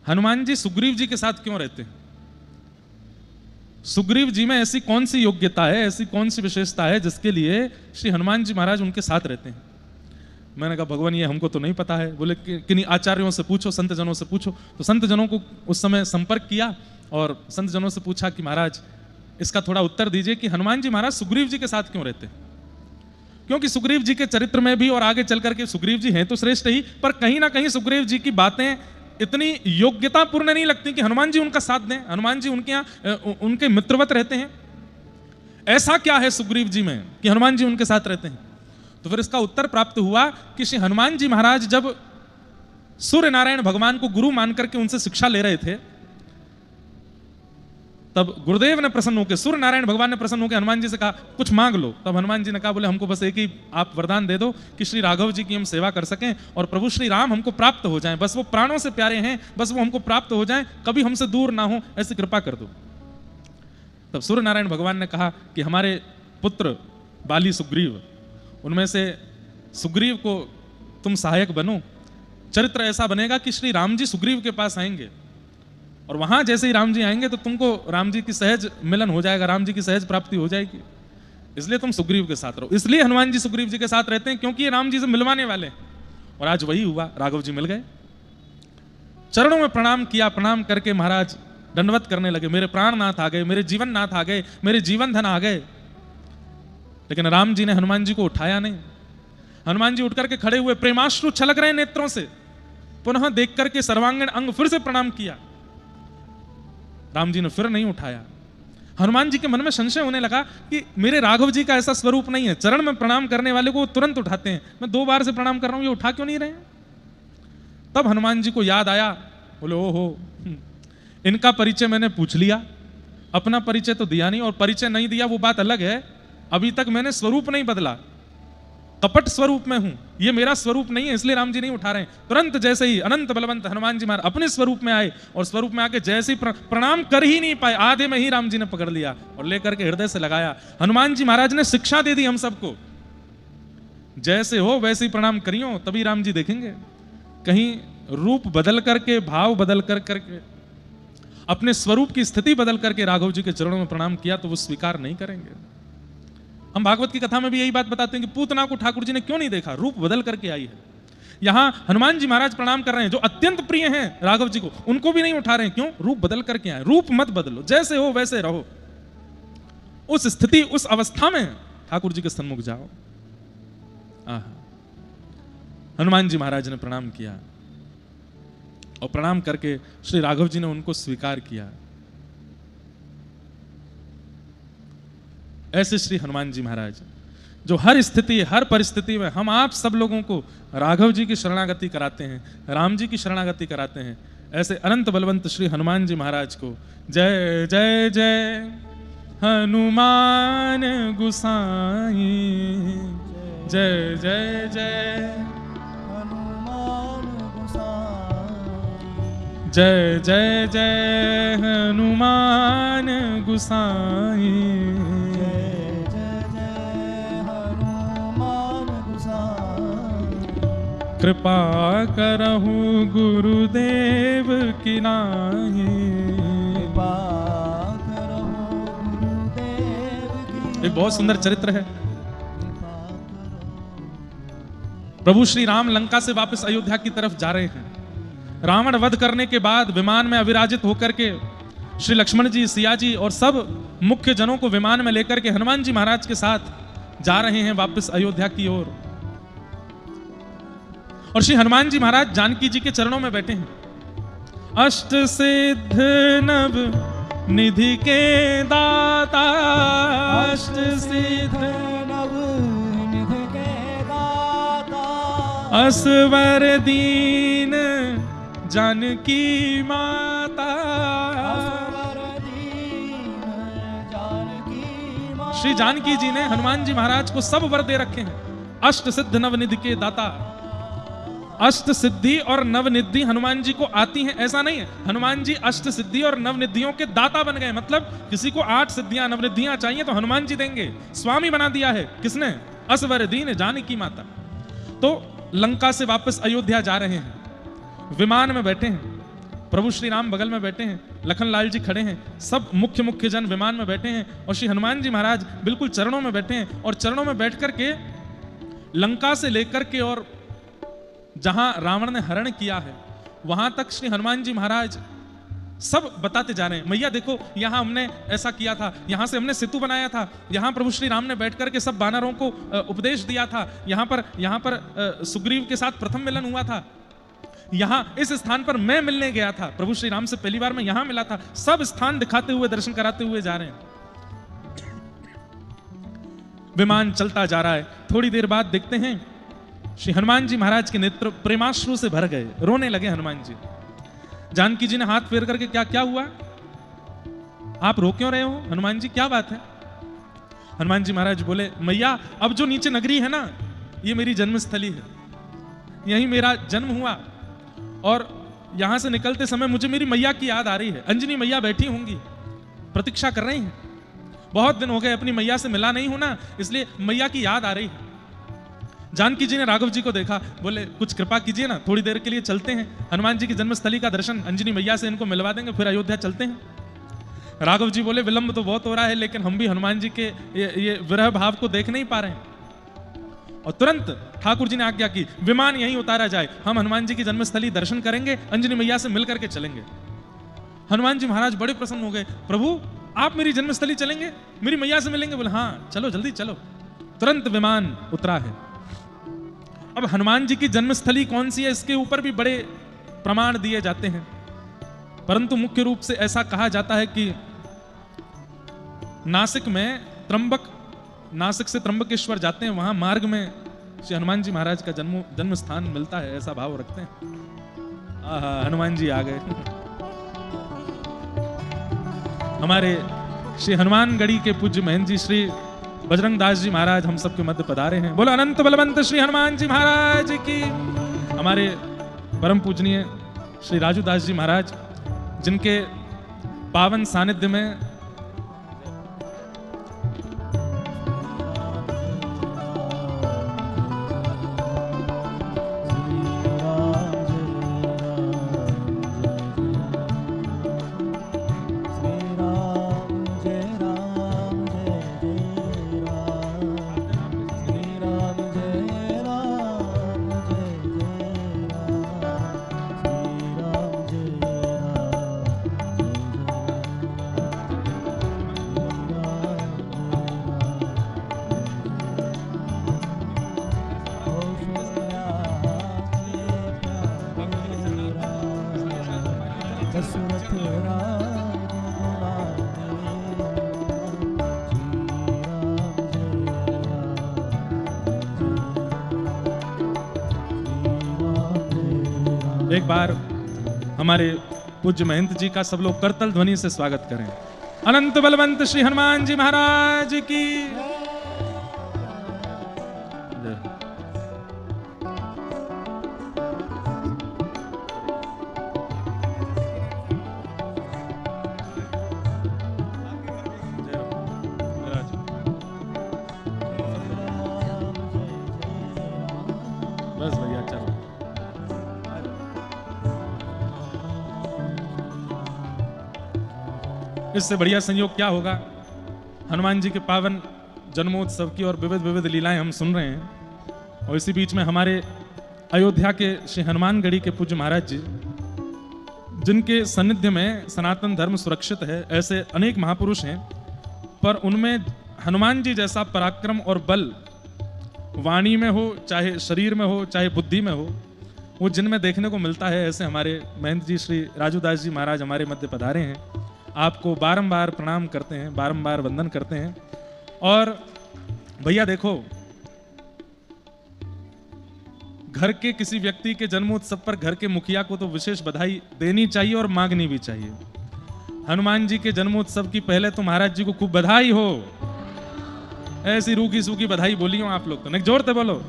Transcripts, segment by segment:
हनुमान जी सुग्रीव जी के साथ क्यों रहते हैं? सुग्रीव जी में ऐसी कौन सी योग्यता है, ऐसी कौन सी विशेषता है जिसके लिए श्री हनुमान जी महाराज उनके साथ रहते हैं? मैंने कहा भगवान ये हमको तो नहीं पता है। बोले किन्हीं आचार्यों से पूछो, संत जनों से पूछो। तो संत जनों को उस समय संपर्क किया और संत जनों से पूछा कि महाराज इसका थोड़ा उत्तर दीजिए कि हनुमान जी महाराज सुग्रीव जी के साथ क्यों रहते हैं? क्योंकि सुग्रीव जी के चरित्र में भी और आगे चल करके सुग्रीव जी हैं तो श्रेष्ठ ही, पर कहीं ना कहीं सुग्रीव जी की बातें इतनी योग्यता पूर्ण नहीं लगती कि हनुमान जी उनका साथ दें, हनुमान जी उनके यहाँ उनके मित्रवत रहते हैं। ऐसा क्या है सुग्रीव जी में कि हनुमान जी उनके साथ रहते हैं? तो फिर इसका उत्तर प्राप्त हुआ कि श्री हनुमान जी महाराज जब सूर्य नारायण भगवान को गुरु मान करके उनसे शिक्षा ले रहे थे, तब गुरुदेव ने प्रसन्न होकर, सूर्य नारायण भगवान ने प्रसन्न होकर हनुमान जी से कहा कुछ मांग लो। तब हनुमान जी ने कहा बोले हमको बस एक ही आप वरदान दे दो कि श्री राघव जी की हम सेवा कर सकें और प्रभु श्री राम हमको प्राप्त हो जाएं, बस वो प्राणों से प्यारे हैं, बस वो हमको प्राप्त हो जाएं, कभी हमसे दूर ना हो, ऐसी कृपा कर दो। तब सूर्य नारायण भगवान ने कहा कि हमारे पुत्र बाली सुग्रीव, उनमें से सुग्रीव को तुम सहायक बनो। चरित्र ऐसा बनेगा कि श्री राम जी सुग्रीव के पास आएंगे और वहां जैसे ही राम जी आएंगे तो तुमको राम जी की सहज मिलन हो जाएगा, राम जी की सहज प्राप्ति हो जाएगी, इसलिए तुम सुग्रीव के साथ रहो। इसलिए हनुमान जी सुग्रीव जी के साथ रहते हैं क्योंकि ये राम जी से मिलवाने वाले हैं। और आज वही हुआ, राघव जी मिल गए, चरणों में प्रणाम किया, प्रणाम करके महाराज दंडवत करने लगे, मेरे प्राणनाथ आ गए, मेरे जीवन नाथ आ गए, मेरे जीवन धन आ गए। लेकिन राम जी ने हनुमान जी को उठाया नहीं। हनुमान जी उठ करके खड़े हुए, प्रेमाश्रु छलक रहे नेत्रों से, पुनः देख करके सर्वांगीण अंग फिर से प्रणाम किया। राम जी ने फिर नहीं उठाया। हनुमान जी के मन में संशय होने लगा कि मेरे राघव जी का ऐसा स्वरूप नहीं है, चरण में प्रणाम करने वाले को तुरंत उठाते हैं, मैं 2 बार से प्रणाम कर रहा हूं, ये उठा क्यों नहीं रहे हैं? तब हनुमान जी को याद आया, बोले ओहो, इनका परिचय मैंने पूछ लिया, अपना परिचय तो दिया नहीं, और परिचय नहीं दिया वो बात अलग है, अभी तक मैंने स्वरूप नहीं बदला, कपट स्वरूप में हूं, ये मेरा स्वरूप नहीं है, इसलिए राम जी नहीं उठा रहे हैं। तुरंत जैसे ही अनंत बलवंत हनुमान जी महाराज अपने स्वरूप में आए और स्वरूप में आके जैसे ही प्रणाम कर ही नहीं पाए, आधे में ही राम जी ने पकड़ लिया और लेकर के हृदय से लगाया। हनुमान जी महाराज ने शिक्षा दे दी हम सबको, जैसे हो वैसे ही प्रणाम करियो, तभी राम जी देखेंगे। कहीं रूप बदल करके, भाव बदल करके, अपने स्वरूप की स्थिति बदल करके राघव जी के चरणों में प्रणाम किया तो वो स्वीकार नहीं करेंगे। हम भागवत की कथा में भी यही बात बताते हैं कि पूतना को ठाकुर जी ने क्यों नहीं देखा, रूप बदल करके आई है। यहां हनुमान जी महाराज प्रणाम कर रहे हैं, जो अत्यंत प्रिय हैं राघव जी को, उनको भी नहीं उठा रहे हैं, क्यों? रूप बदल करके आए। रूप मत बदलो, जैसे हो वैसे रहो, उस स्थिति उस अवस्था में ठाकुर जी के सन्मुख जाओ। हनुमान जी महाराज ने प्रणाम किया और प्रणाम करके श्री राघव जी ने उनको स्वीकार किया। ऐसे श्री हनुमान जी महाराज जो हर स्थिति हर परिस्थिति में हम आप सब लोगों को राघव जी की शरणागति कराते हैं, राम जी की शरणागति कराते हैं, ऐसे अनंत बलवंत श्री हनुमान जी महाराज को जय जय जय हनुमान गुसाई, जय जय जय हनुमान गुसाई, जय जय जय हनुमान गुसाई, कृपा करहु गुरुदेव की नाहि, कृपा करहु गुरुदेव की। एक बहुत सुंदर चरित्र है। प्रभु श्री राम लंका से वापस अयोध्या की तरफ जा रहे हैं। रावण वध करने के बाद विमान में अविराजित होकर के श्री लक्ष्मण जी, सिया जी और सब मुख्य जनों को विमान में लेकर के हनुमान जी महाराज के साथ जा रहे हैं वापस अयोध्या की ओर। और श्री हनुमान जी महाराज जानकी जी के चरणों में बैठे हैं। अष्ट सिद्ध नव निधि के दाता, अष्ट सिद्ध नव निधि के दाता, असवर दीन जानकी माता, असवर दीन जानकी माता। श्री जानकी जी ने हनुमान जी महाराज को सब वर दे रखे हैं। अष्ट सिद्ध नव निधि के दाता, अष्ट सिद्धि और नवनिधि हनुमान जी को आती हैं ऐसा नहीं है, हनुमान जी अष्ट सिद्धि और नवनिधियों के दाता बन गए। मतलब किसी को 8 सिद्धियां नवनिधियां चाहिए तो हनुमान जी देंगे, स्वामी बना दिया है। किसने? असवर दीन जानकी माता। तो लंका से वापस अयोध्या जा रहे हैं, विमान में बैठे हैं। प्रभु श्री राम बगल में बैठे हैं, लखन लाल जी खड़े हैं, सब मुख्य जन विमान में बैठे हैं और श्री हनुमान जी महाराज बिल्कुल चरणों में बैठे हैं। और चरणों में बैठ करके लंका से लेकर के और जहां रावण ने हरण किया है वहां तक श्री हनुमान जी महाराज सब बताते जा रहे हैं। मैया देखो, यहां हमने ऐसा किया था, यहां से हमने सेतु बनाया था, यहां प्रभु श्री राम ने बैठ करके सब वानरों को उपदेश दिया था, यहां पर सुग्रीव के साथ प्रथम मिलन हुआ था, यहां इस स्थान पर मैं मिलने गया था, प्रभु श्री राम से पहली बार मैं यहां मिला था। सब स्थान दिखाते हुए, दर्शन कराते हुए जा रहे हैं। विमान चलता जा रहा है। थोड़ी देर बाद देखते हैं श्री हनुमान जी महाराज के नेत्र प्रेमाश्रु से भर गए, रोने लगे हनुमान जी। जानकी जी ने हाथ फेर करके, क्या क्या हुआ, आप रो क्यों रहे हो हनुमान जी, क्या बात है? हनुमान जी महाराज बोले, मैया अब जो नीचे नगरी है ना, ये मेरी जन्मस्थली है, यहीं मेरा जन्म हुआ और यहां से निकलते समय मुझे मेरी मैया की याद आ रही है। अंजनी मैया बैठी होंगी, प्रतीक्षा कर रही हैं, बहुत दिन हो गए अपनी मैया से मिला नहीं हूं ना, इसलिए मैया की याद आ रही है। जानकी जी ने राघव जी को देखा, बोले कुछ कृपा कीजिए ना, थोड़ी देर के लिए चलते हैं, हनुमान जी की जन्मस्थली का दर्शन अंजनी मैया से इनको मिलवा देंगे, फिर अयोध्या चलते हैं। राघव जी बोले, विलंब तो बहुत हो रहा है, लेकिन हम भी हनुमान जी के ये विरह भाव को देख नहीं पा रहे हैं। और तुरंत ठाकुर जी ने आज्ञा की, विमान यहीं उतारा जाए, हम हनुमान जी की जन्मस्थली दर्शन करेंगे, अंजनी मैया से मिलकर के चलेंगे। हनुमान जी महाराज बड़े प्रसन्न हो गए, प्रभु आप मेरी जन्मस्थली चलेंगे, मेरी मैया से मिलेंगे? बोले हाँ चलो, जल्दी चलो। तुरंत विमान उतरा है। अब हनुमान जी की जन्मस्थली कौन सी है, इसके ऊपर भी बड़े प्रमाण दिए जाते हैं, परंतु मुख्य रूप से ऐसा कहा जाता है कि नासिक में नासिक से त्र्यंबकेश्वर जाते हैं, वहां मार्ग में श्री हनुमान जी महाराज का जन्म स्थान मिलता है, ऐसा भाव रखते हैं। आहा, हनुमान जी आ गए। हमारे श्री हनुमानगढ़ी के पूज्य महंत जी श्री बजरंग दास जी महाराज हम सबके मध्य पधारे हैं। बोलो अनंत बलवंत श्री हनुमान जी महाराज की। हमारे परम पूजनीय श्री राजू दास जी महाराज, जिनके पावन सानिध्य में एक बार हमारे पूज्य महंत जी का सब लोग करतल ध्वनि से स्वागत करें। अनंत बलवंत श्री हनुमान जी महाराज की। बस भैया चलो। इससे बढ़िया संयोग क्या होगा। हनुमान जी के पावन जन्मोत्सव की और विविध विविध लीलाएं हम सुन रहे हैं, और इसी बीच में हमारे अयोध्या के श्री हनुमानगढ़ी के पूज्य महाराज जी, जिनके सानिध्य में सनातन धर्म सुरक्षित है, ऐसे अनेक महापुरुष हैं, पर उनमें हनुमान जी जैसा पराक्रम और बल वाणी में हो, चाहे शरीर में हो, चाहे बुद्धि में हो, वो जिनमें देखने को मिलता है, ऐसे हमारे महंत जी श्री राजू दास जी महाराज हमारे मध्य पधारे हैं। आपको बारंबार प्रणाम करते हैं, बारंबार वंदन करते हैं। और भैया देखो, घर के किसी व्यक्ति के जन्मोत्सव पर घर के मुखिया को तो विशेष बधाई देनी चाहिए और मांगनी भी चाहिए। हनुमान जी के जन्मोत्सव की पहले तो महाराज जी को खूब बधाई हो। ऐसी रूखी सूखी बधाई बोली हो आप लोग तो नहीं, जोर से बोलो।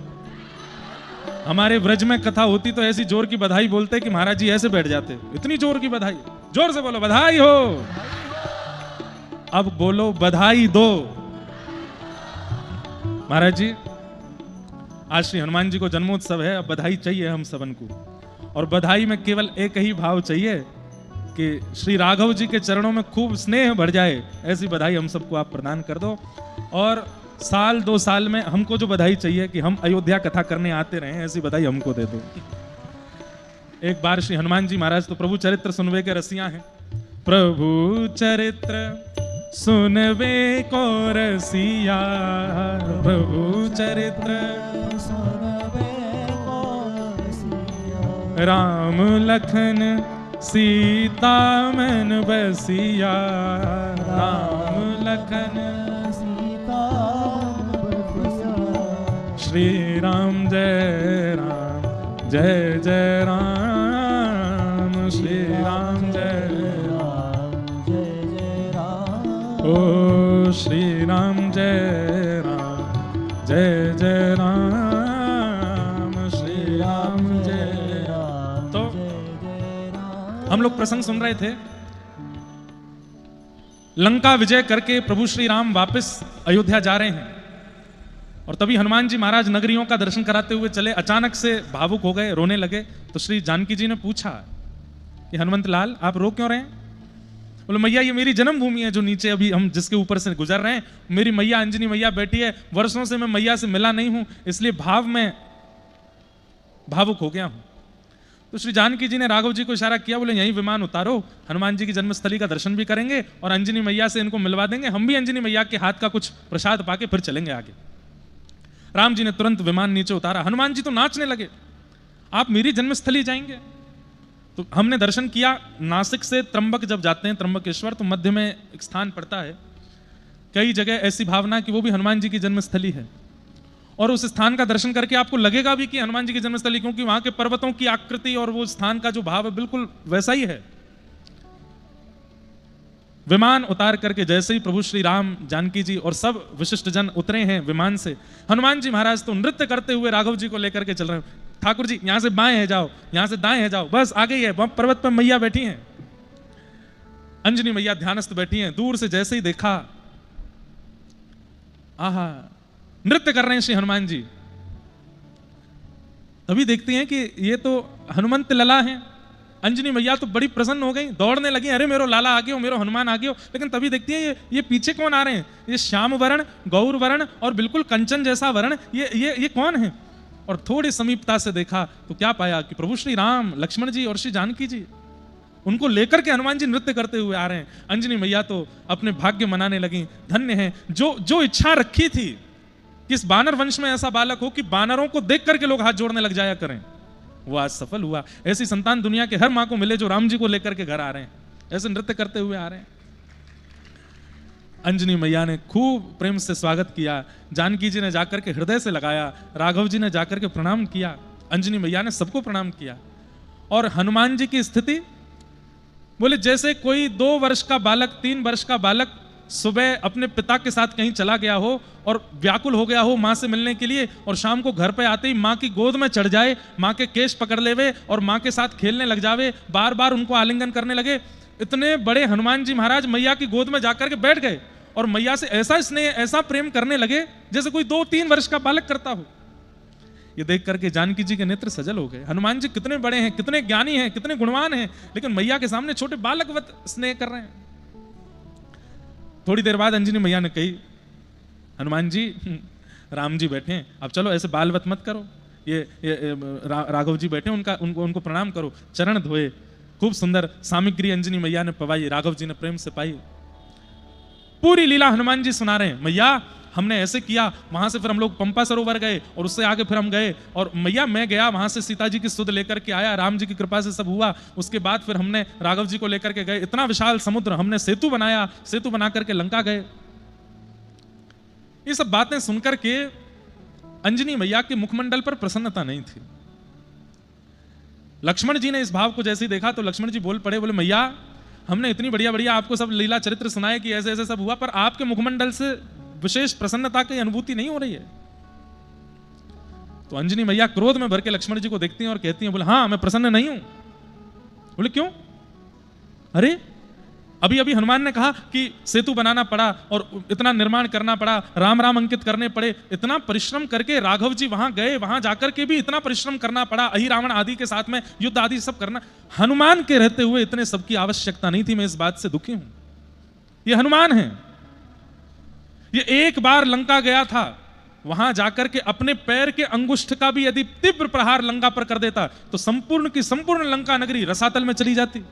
हमारे ब्रज में कथा होती तो ऐसी जोर की बधाई बोलते कि महाराज जी ऐसे बैठ जाते। इतनी जोर की बधाई, जोर से बोलो बधाई हो। अब बोलो बधाई दो। महाराज जी, आज श्री हनुमान जी को जन्मोत्सव है, अब बधाई चाहिए हम सबन को। और बधाई में केवल एक ही भाव चाहिए कि श्री राघव जी के चरणों में खूब स्नेह बढ़ जाए, ऐसी बधाई हम सबको आप प्रदान कर दो। और साल 2 साल में हमको जो बधाई चाहिए कि हम अयोध्या कथा करने आते रहे, ऐसी बधाई हमको दे दो। एक बार श्री हनुमान जी महाराज तो प्रभु चरित्र सुनवे के रसिया हैं। प्रभु चरित्र सुनवे को रसिया, प्रभु चरित्र सुनवे को रसिया, राम लखन सीता मन बसिया, राम लखन सीता बसिया, श्री राम जय राम जय जय राम, श्री राम जय राम जय जय राम, ओ श्री राम जय राम जय जय राम, श्री राम जय राम। तो हम लोग प्रसंग सुन रहे थे, लंका विजय करके प्रभु श्री राम वापस अयोध्या जा रहे हैं और तभी हनुमान जी महाराज नगरियों का दर्शन कराते हुए चले, अचानक से भावुक हो गए, रोने लगे। तो श्री जानकी जी ने पूछा कि हनुमंत लाल आप रो क्यों रहे हैं? बोले मैया ये मेरी जन्मभूमि है, जो नीचे अभी हम जिसके ऊपर से गुजर रहे हैं, मेरी मैया अंजनी मैया बेटी है, वर्षों से मैं मैया से मिला नहीं हूं, इसलिए भाव में भावुक हो गया हूं। तो श्री जानकी जी ने राघव जी को इशारा किया, बोले यहीं विमान उतारो, हनुमान जी की जन्मस्थली का दर्शन भी करेंगे और अंजनी मैया से इनको मिलवा देंगे, हम भी अंजनी मैया के हाथ का कुछ प्रसाद पाके फिर चलेंगे आगे। राम जी ने तुरंत विमान नीचे उतारा। हनुमान जी तो नाचने लगे, आप मेरी जन्मस्थली जाएंगे? तो हमने दर्शन किया, नासिक से त्र्यंबक जब जाते हैं, त्र्यंबकेश्वर, तो मध्य में एक स्थान पड़ता है, कई जगह ऐसी भावना कि वो भी हनुमान जी की जन्मस्थली है, और उस स्थान का दर्शन करके आपको लगेगा भी कि हनुमान जी की जन्मस्थली, क्योंकि वहां के पर्वतों की आकृति और वो स्थान का जो भाव है बिल्कुल वैसा ही है। विमान उतार करके जैसे ही प्रभु श्री राम, जानकी जी और सब विशिष्ट जन उतरे हैं विमान से, हनुमान जी महाराज तो नृत्य करते हुए राघव जी को लेकर के चल रहे हैं। ठाकुर जी यहां से बाएं है जाओ, यहां से दाएं है जाओ, बस आगे ही है, वहां पर्वत पर मैया बैठी हैं, अंजनी मैया ध्यानस्थ बैठी हैं। दूर से जैसे ही देखा, आहा, नृत्य कर रहे हैं श्री हनुमान जी। तभी देखते हैं कि ये तो हनुमंत लला हैं। अंजनी मैया तो बड़ी प्रसन्न हो गई, दौड़ने लगी, अरे मेरो लाला आ गयो, मेरो हनुमान आ गयो। लेकिन तभी देखती है ये पीछे कौन आ रहे हैं, ये श्याम वर्ण, गौर वर्ण और बिल्कुल कंचन जैसा वर्ण, ये कौन है? और थोड़ी समीपता से देखा तो क्या पाया कि प्रभु श्री राम, लक्ष्मण जी और श्री जानकी जी, उनको लेकर के हनुमान जी नृत्य करते हुए आ रहे हैं। अंजनी मैया तो अपने भाग्य मनाने लगी, धन्य है जो इच्छा रखी थी कि इस बानर वंश में ऐसा बालक हो कि बानरों को देख करके लोग हाथ जोड़ने लग जाया करें, वो आज सफल हुआ। ऐसी संतान दुनिया के हर मां को मिले जो राम जी को लेकर के घर आ रहे हैं, ऐसे नृत्य करते हुए आ रहे हैं। अंजनी मैया ने खूब प्रेम से स्वागत किया, जानकी जी ने जाकर के हृदय से लगाया, राघव जी ने जाकर के प्रणाम किया, अंजनी मैया ने सबको प्रणाम किया। और हनुमान जी की स्थिति, बोले जैसे कोई 2 वर्ष का बालक, 3 वर्ष का बालक सुबह अपने पिता के साथ कहीं चला गया हो और व्याकुल हो गया हो माँ से मिलने के लिए, और शाम को घर पे आते ही माँ की गोद में चढ़ जाए, माँ के केश पकड़ लेवे और माँ के साथ खेलने लग जावे, बार बार उनको आलिंगन करने लगे। इतने बड़े हनुमान जी महाराज मैया की गोद में जाकर के बैठ गए और मैया से ऐसा स्नेह, ऐसा प्रेम करने लगे जैसे कोई 2-3 वर्ष का बालक करता हो। ये देख करके जानकी जी के नेत्र सजल हो गए। हनुमान जी कितने बड़े हैं, कितने ज्ञानी हैं, कितने गुणवान हैं, लेकिन मैया के सामने छोटे बालकवत स्नेह कर रहे हैं। थोड़ी देर बाद अंजनी मैया ने कही, हनुमान जी, राम जी बैठे हैं, अब चलो ऐसे बालवत मत करो, ये राघव जी बैठे, उनको प्रणाम करो, चरण धोए। खूब सुंदर सामग्री अंजनी मैया ने पवाई, राघव जी ने प्रेम से पाई। पूरी लीला हनुमान जी सुना रहे हैं, मैया हमने ऐसे किया, वहां से फिर हम लोग पंपा सरोवर गए और उससे आगे फिर हम गए, और मैया मैं गया वहां से सीता जी की सुध लेकर के आया, राम जी की कृपा से सब हुआ। उसके बाद फिर हमने राघव जी को लेकर के गए, इतना विशाल समुद्र, हमने सेतु बनाया, सेतु बना करके लंका गए। ये सब बातें सुनकर के अंजनी मैया के मुखमंडल पर प्रसन्नता नहीं थी। लक्ष्मण जी ने इस भाव को जैसे ही देखा तो लक्ष्मण जी बोल पड़े, बोले मैया हमने इतनी बढ़िया बढ़िया आपको सब लीला चरित्र सुनाए कि ऐसे ऐसे सब हुआ, पर आपके मुखमंडल से विशेष प्रसन्नता की अनुभूति नहीं हो रही है। तो अंजनी मैया क्रोध में भर के लक्ष्मण जी को देखती हैं और कहती हैं, बोले हाँ मैं प्रसन्न नहीं हूं। बोले क्यों? अरे अभी अभी हनुमान ने कहा कि सेतु बनाना पड़ा और इतना निर्माण करना पड़ा, राम राम अंकित करने पड़े, इतना परिश्रम करके राघव जी वहां गए, वहां जाकर के भी इतना परिश्रम करना पड़ा, अहि रावण आदि के साथ में युद्ध आदि सब करना। हनुमान के रहते हुए इतने सबकी आवश्यकता नहीं थी। मैं इस बात से दुखी हूं। ये हनुमान है, ये एक बार लंका गया था, वहां जाकर के अपने पैर के अंगुष्ठ का भी यदि तीव्र प्रहार लंका पर कर देता तो संपूर्ण की संपूर्ण लंका नगरी रसातल में चली जाती।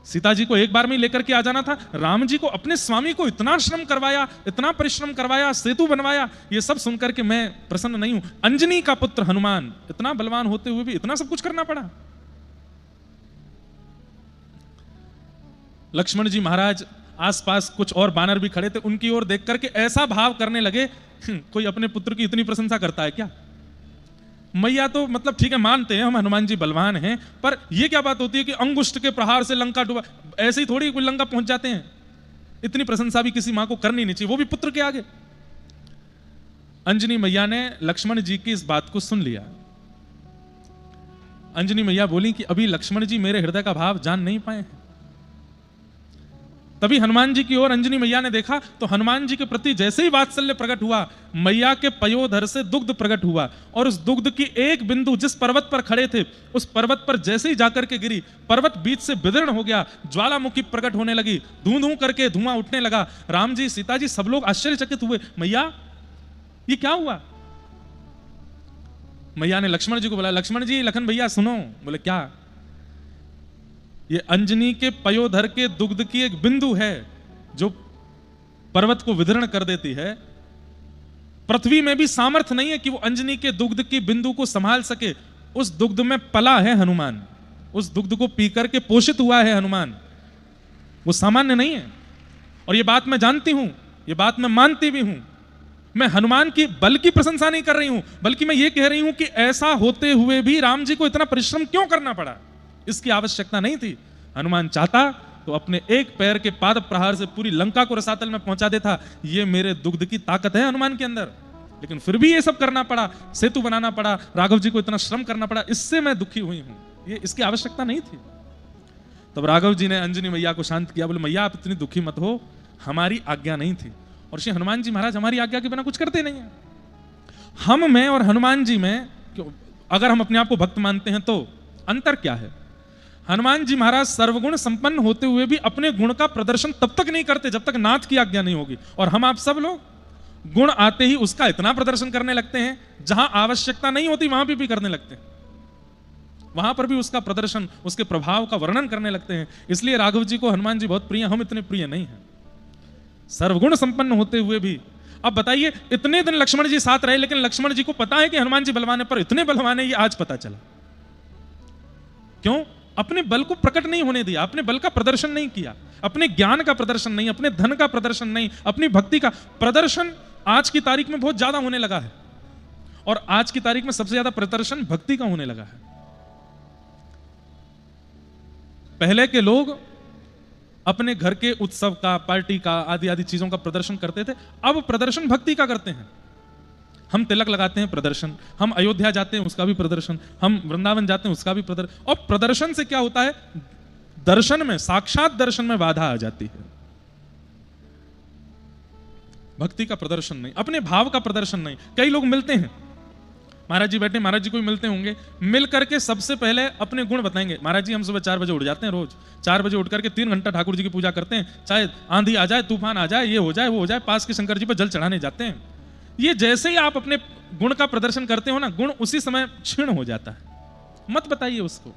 सीता जी को एक बार में लेकर के आ जाना था। राम जी को, अपने स्वामी को इतना श्रम करवाया, इतना परिश्रम करवाया, सेतु बनवाया। ये सब सुनकर के मैं प्रसन्न नहीं हूं। अंजनी का पुत्र हनुमान, इतना बलवान होते हुए भी इतना सब कुछ करना पड़ा। लक्ष्मण जी महाराज, आसपास कुछ और बानर भी खड़े थे, उनकी ओर देख करके ऐसा भाव करने लगे, कोई अपने पुत्र की इतनी प्रशंसा करता है क्या? मैया तो मतलब ठीक है, मानते हैं हम हनुमान जी बलवान हैं, पर यह क्या बात होती है कि अंगुष्ठ के प्रहार से लंका डूबा? ऐसे ही थोड़ी कोई लंका पहुंच जाते हैं। इतनी प्रशंसा भी किसी मां को करनी नहीं चाहिए, वो भी पुत्र के आगे। अंजनी मैया ने लक्ष्मण जी की इस बात को सुन लिया। अंजनी मैया बोली कि अभी लक्ष्मण जी मेरे हृदय का भाव जान नहीं पाए हैं। तभी हनुमान जी की ओर अंजनी मैया ने देखा तो हनुमान जी के प्रति जैसे ही वात्सल्य प्रकट हुआ, मैया के पयोधर से दुग्ध प्रकट हुआ और उस दुग्ध की एक बिंदु जिस पर्वत पर खड़े थे उस पर्वत पर जैसे ही जाकर के गिरी, पर्वत बीच से विदीर्ण हो गया, ज्वालामुखी प्रकट होने लगी, धूं धूं करके धुआं उठने लगा। राम जी, सीता जी, सब लोग आश्चर्यचकित हुए, मैया ये क्या हुआ? मैया ने लक्ष्मण जी को बोला, लक्ष्मण जी, लखन भैया सुनो। बोले क्या? ये अंजनी के पयोधर के दुग्ध की एक बिंदु है जो पर्वत को विदीर्ण कर देती है। पृथ्वी में भी सामर्थ्य नहीं है कि वो अंजनी के दुग्ध की बिंदु को संभाल सके। उस दुग्ध में पला है हनुमान, उस दुग्ध को पीकर के पोषित हुआ है हनुमान, वो सामान्य नहीं है। और ये बात मैं जानती हूं, ये बात मैं मानती भी हूं। मैं हनुमान की बल की प्रशंसा नहीं कर रही हूं, बल्कि मैं ये कह रही हूं कि ऐसा होते हुए भी राम जी को इतना परिश्रम क्यों करना पड़ा? इसकी आवश्यकता नहीं थी। हनुमान चाहता तो अपने एक पैर के पाद प्रहार से पूरी लंका को रसातल में पहुंचा देता। ये मेरे दुग्ध की ताकत है हनुमान के अंदर, लेकिन फिर भी ये सब करना पड़ा, सेतु बनाना पड़ा, राघव जी को इतना श्रम करना पड़ा, इससे मैं दुखी हुई हूं। ये इसकी आवश्यकता नहीं थी। तब राघव जी ने अंजनी मैया को शांत किया, बोले मैया आप इतनी दुखी मत हो, हमारी आज्ञा नहीं थी। और श्री हनुमान जी महाराज हमारी आज्ञा के बिना कुछ करते नहीं है। हम में और हनुमान जी में अगर हम अपने आप को भक्त मानते हैं तो अंतर क्या है? हनुमान जी महाराज सर्वगुण संपन्न होते हुए भी अपने गुण का प्रदर्शन तब तक नहीं करते जब तक नाथ की आज्ञा नहीं होगी। और हम आप सब लोग गुण आते ही उसका इतना प्रदर्शन करने लगते हैं, जहां आवश्यकता नहीं होती वहां भी करने लगते हैं, वहां पर भी उसका प्रदर्शन, उसके प्रभाव का वर्णन करने लगते हैं। इसलिए राघव जी को हनुमान जी बहुत प्रिय, हम इतने प्रिय नहीं हैं। सर्वगुण संपन्न होते हुए भी। अब बताइए, इतने दिन लक्ष्मण जी साथ रहे, लेकिन लक्ष्मण जी को पता है कि हनुमान जी बलवान है, पर इतने बलवान है ये आज पता चला। क्यों? अपने बल को प्रकट नहीं होने दिया, अपने बल का प्रदर्शन नहीं किया, अपने ज्ञान का प्रदर्शन नहीं, अपने धन का प्रदर्शन नहीं, अपनी भक्ति का प्रदर्शन आज की तारीख में बहुत ज्यादा होने लगा है। और आज की तारीख में सबसे ज्यादा प्रदर्शन भक्ति का होने लगा है। पहले के लोग अपने घर के उत्सव का, पार्टी का, आदि आदि चीजों का प्रदर्शन करते थे, अब प्रदर्शन भक्ति का करते हैं। हम तिलक लगाते हैं, प्रदर्शन। हम अयोध्या जाते हैं, उसका भी प्रदर्शन। हम वृंदावन जाते हैं, उसका भी प्रदर्शन। और प्रदर्शन से क्या होता है? दर्शन में, साक्षात दर्शन में बाधा आ जाती है। भक्ति का प्रदर्शन नहीं, अपने भाव का प्रदर्शन नहीं। कई लोग मिलते हैं, महाराज जी बैठे, महाराज जी को भी मिलते होंगे, मिल करके सबसे पहले अपने गुण बताएंगे। महाराज जी हम सुबह 4 बजे उठ जाते हैं, रोज 4 बजे उठ करके 3 घंटा ठाकुर जी की पूजा करते हैं, चाहे आंधी आ जाए, तूफान आ जाए, ये हो जाए, वो हो जाए, पास के शंकर जी पर जल चढ़ाने जाते हैं। ये जैसे ही आप अपने गुण का प्रदर्शन करते हो ना, गुण उसी समय क्षीण हो जाता है। मत बताइए उसको।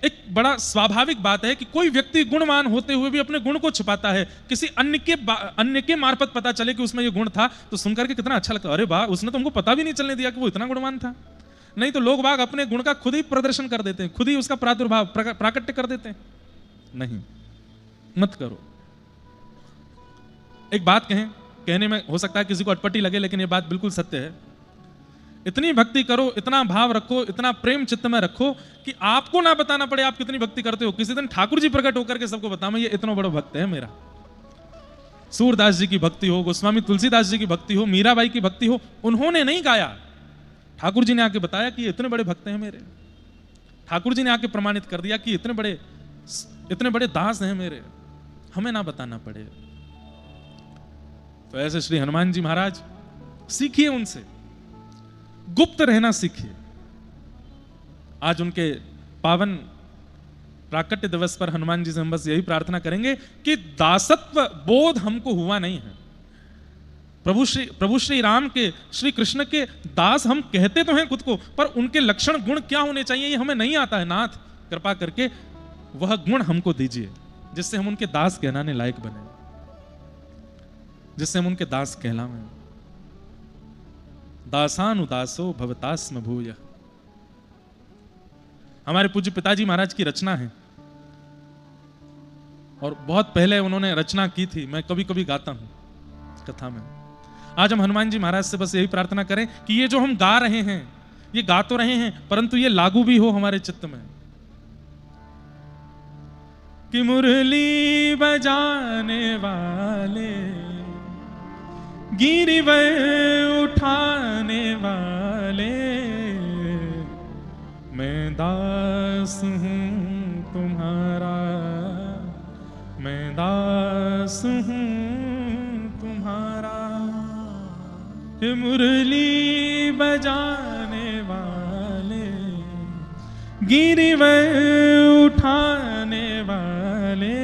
एक बड़ा स्वाभाविक बात है कि कोई व्यक्ति गुणवान होते हुए भी अपने गुण को छिपाता है। किसी अन्य के मार्फत पता चले कि उसमें ये गुण था तो सुनकर के कितना अच्छा लगता है, अरे वाह, उसने तो हमको पता भी नहीं चलने दिया कि वो इतना गुणवान था। नहीं तो लोग बाग अपने गुण का खुद ही प्रदर्शन कर देते हैं, खुद ही उसका प्रादुर्भाव प्राकट्य कर देते हैं। नहीं, मत करो। एक बात कहने में हो सकता है किसी को अटपटी लगे, लेकिन ये बात बिल्कुल सत्य है। इतनी भक्ति करो, इतना भाव रखो, इतना प्रेम चित्त में रखो कि आपको ना बताना पड़े आप कितनी भक्ति करते हो। किसी दिन ठाकुर जी प्रकट होकर के सबको बताओ, मैं ये इतना बड़ा भक्त है मेरा। सूरदास जी की भक्ति हो, गोस्वामी तुलसीदास जी की भक्ति हो, मीराबाई की भक्ति हो, उन्होंने नहीं गाया, ठाकुर जी ने आके बताया कि ये इतने बड़े भक्त हैं मेरे। ठाकुर जी ने आके प्रमाणित कर दिया कि इतने बड़े दास हैं मेरे, हमें ना बताना पड़े। तो ऐसे श्री हनुमान जी महाराज, सीखिए उनसे, गुप्त रहना सीखिए। आज उनके पावन प्राकट्य दिवस पर हनुमान जी से हम बस यही प्रार्थना करेंगे कि दासत्व बोध हमको हुआ नहीं है। प्रभु श्री राम के, श्री कृष्ण के दास हम कहते तो हैं खुद को, पर उनके लक्षण गुण क्या होने चाहिए ये हमें नहीं आता है। नाथ कृपा करके वह गुण हमको दीजिए जिससे हम उनके दास कहलाने लायक बने, जिससे हम उनके दास कहलावें। दासानुदासो भवतास्म भूय, हमारे पूज्य पिताजी महाराज की रचना है और बहुत पहले उन्होंने रचना की थी, मैं कभी कभी गाता हूं कथा में। आज हम हनुमान जी महाराज से बस यही प्रार्थना करें कि ये जो हम गा रहे हैं, ये गा तो रहे हैं परंतु ये लागू भी हो हमारे चित्त में। कि मुरली बजाने वाले, गिरिवर उठाने वाले, मैं दास हूं तुम्हारा, मैं दास हूं तुम्हारा। हे मुरली बजाने वाले, गिरिवर उठाने वाले,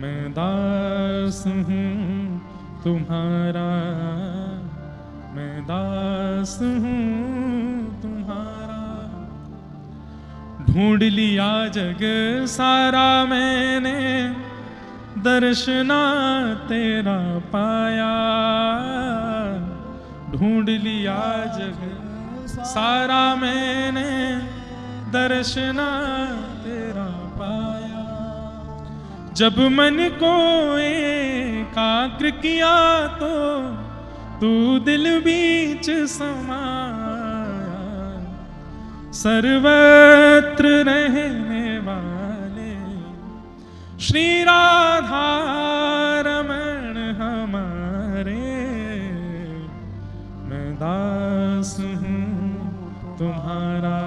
मैं दास हूं तुम्हारा, मैं दास हूं तुम्हारा। ढूंढ लिया जग सारा मैंने, दर्शना तेरा पाया। ढूंढ लिया जग सारा मैंने, दर्शना तेरा पाया। जब मन को एकाग्र किया तो तू दिल बीच समाया। सर्वत्र रहने वाले श्री राधा रमण हमारे, मैं दास हूँ तुम्हारा,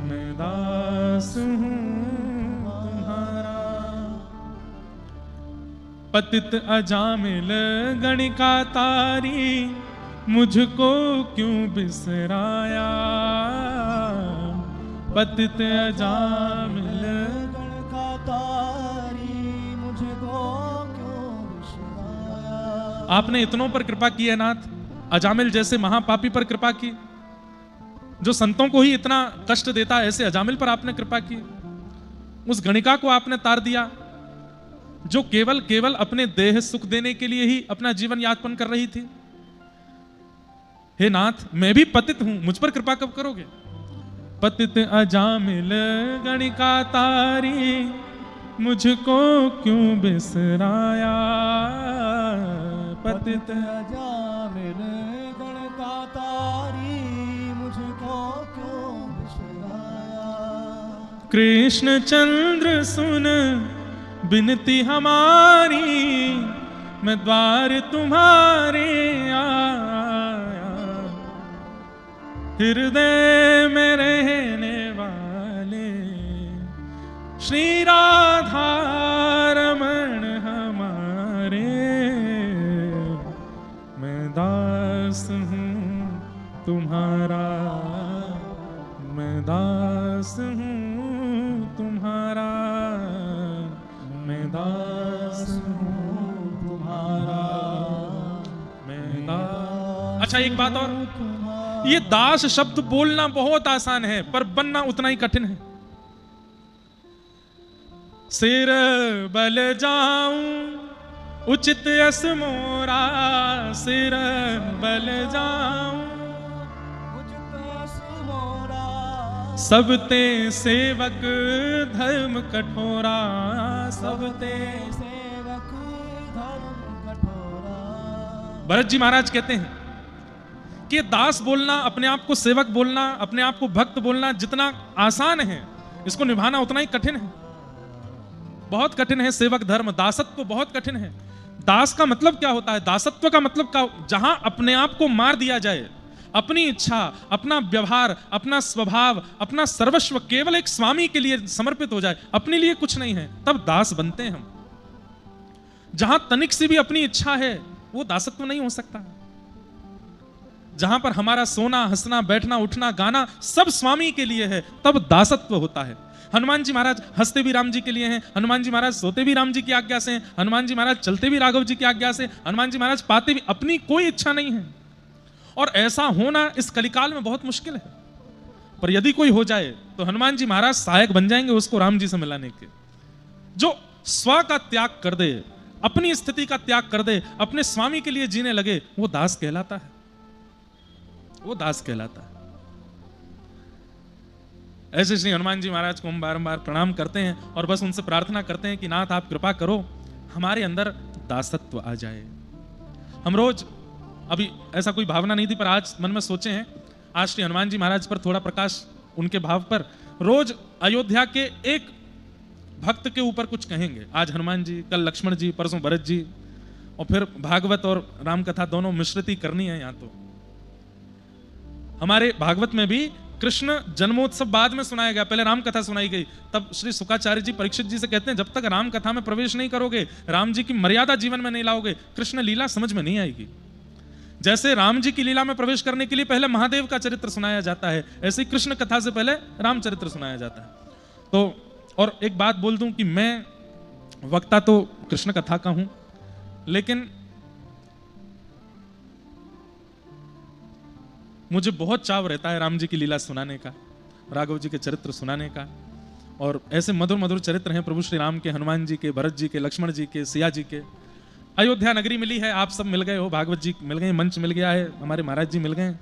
मैं दास हूँ तुम्हारा। पतित अजामिल गणिका तारी, मुझको क्यों बिसराया। पतित अजामिल गणिका तारी, मुझको क्यों बिसराया। आपने इतनों पर कृपा की है नाथ, अजामिल जैसे महापापी पर कृपा की, जो संतों को ही इतना कष्ट देता है, ऐसे अजामिल पर आपने कृपा की। उस गणिका को आपने तार दिया जो केवल अपने देह सुख देने के लिए ही अपना जीवन यापन कर रही थी। हे नाथ, मैं भी पतित हूं, मुझ पर कृपा कब करोगे। पतित अजामिल गणिका तारी, मुझको क्यों बिसराया। पतित अजामिल गणिका तारी, मुझको क्यों बिसराया। कृष्ण चंद्र सुन बिनती हमारी, मैं द्वार तुम्हारे आया। हृदय में रहने वाले श्री राधा रमण हमारे, मैं दास हूँ तुम्हारा, मैं दास हूँ तुम्हारा, मैं दास हूँ तुम्हारा, मैं दास। अच्छा एक बात और, ये दास शब्द बोलना बहुत आसान है पर बनना उतना ही कठिन है। सिर बल जाऊं उचित यस मोरा, सिर बल जाऊं उचित यस मोरा। सब ते सेवक धर्म कठोरा, सब ते सेवक धर्म कठोरा। भरत जी महाराज कहते हैं कि दास बोलना, अपने आप को सेवक बोलना, अपने आप को भक्त बोलना जितना आसान है, इसको निभाना उतना ही कठिन है। बहुत कठिन है सेवक धर्म, दासत्व बहुत कठिन है। दास का मतलब क्या होता है, दासत्व का मतलब क्या, जहां अपने आप को मार दिया जाए, अपनी इच्छा, अपना व्यवहार, अपना स्वभाव, अपना सर्वस्व केवल एक स्वामी के लिए समर्पित हो जाए, अपने लिए कुछ नहीं है, तब दास बनते हैं हम। जहां तनिक सी भी अपनी इच्छा है वो दासत्व नहीं हो सकता। जहां पर हमारा सोना, हंसना, बैठना, उठना, गाना सब स्वामी के लिए है, तब दासत्व होता है। हनुमान जी महाराज हंसते भी राम जी के लिए हैं, हनुमान जी महाराज सोते भी राम जी की आज्ञा से हैं, हनुमान जी महाराज चलते भी राघव जी की आज्ञा से, हनुमान जी महाराज पाते भी, अपनी कोई इच्छा नहीं है। और ऐसा होना इस कलिकाल में बहुत मुश्किल है, पर यदि कोई हो जाए तो हनुमान जी महाराज सहायक बन जाएंगे उसको राम जी से मिलाने के। जो स्व का त्याग कर दे, अपनी स्थिति का त्याग कर दे, अपने स्वामी के लिए जीने लगे, वो दास कहलाता है, वो दास कहलाता है। ऐसे श्री हनुमान जी महाराज को हम बारंबार प्रणाम करते हैं और बस उनसे प्रार्थना करते हैं कि नाथ आप कृपा करो, हमारे अंदर दासत्व आ जाए। हम रोज, अभी ऐसा कोई भावना नहीं थी पर आज मन में सोचे हैं, आज श्री हनुमान जी महाराज पर थोड़ा प्रकाश उनके भाव पर, रोज अयोध्या के एक भक्त के ऊपर कुछ कहेंगे। आज हनुमान जी, कल लक्ष्मण जी, परसों भरत जी, और फिर भागवत और राम कथा दोनों मिश्रित करनी है। यहाँ तो हमारे भागवत में भी कृष्ण जन्मोत्सव बाद में सुनाया गया, पहले राम कथा सुनाई गई। तब श्री शुकाचार्य जी परीक्षित जी से कहते हैं, जब तक राम कथा में प्रवेश नहीं करोगे, राम जी की मर्यादा जीवन में नहीं लाओगे, कृष्ण लीला समझ में नहीं आएगी। जैसे राम जी की लीला में प्रवेश करने के लिए पहले महादेव का चरित्र सुनाया जाता है, ऐसे ही कृष्ण कथा से पहले राम चरित्र सुनाया जाता है। तो और एक बात बोल दूं कि मैं वक्ता तो कृष्ण कथा का हूं, लेकिन मुझे बहुत चाव रहता है राम जी की लीला सुनाने का, राघव जी के चरित्र सुनाने का। और ऐसे मधुर मधुर चरित्र हैं प्रभु श्री राम के, हनुमान जी के, भरत जी के, लक्ष्मण जी के, सिया जी के। अयोध्या नगरी मिली है, आप सब मिल गए हो, भागवत जी मिल गए, मंच मिल गया है, हमारे महाराज जी मिल गए,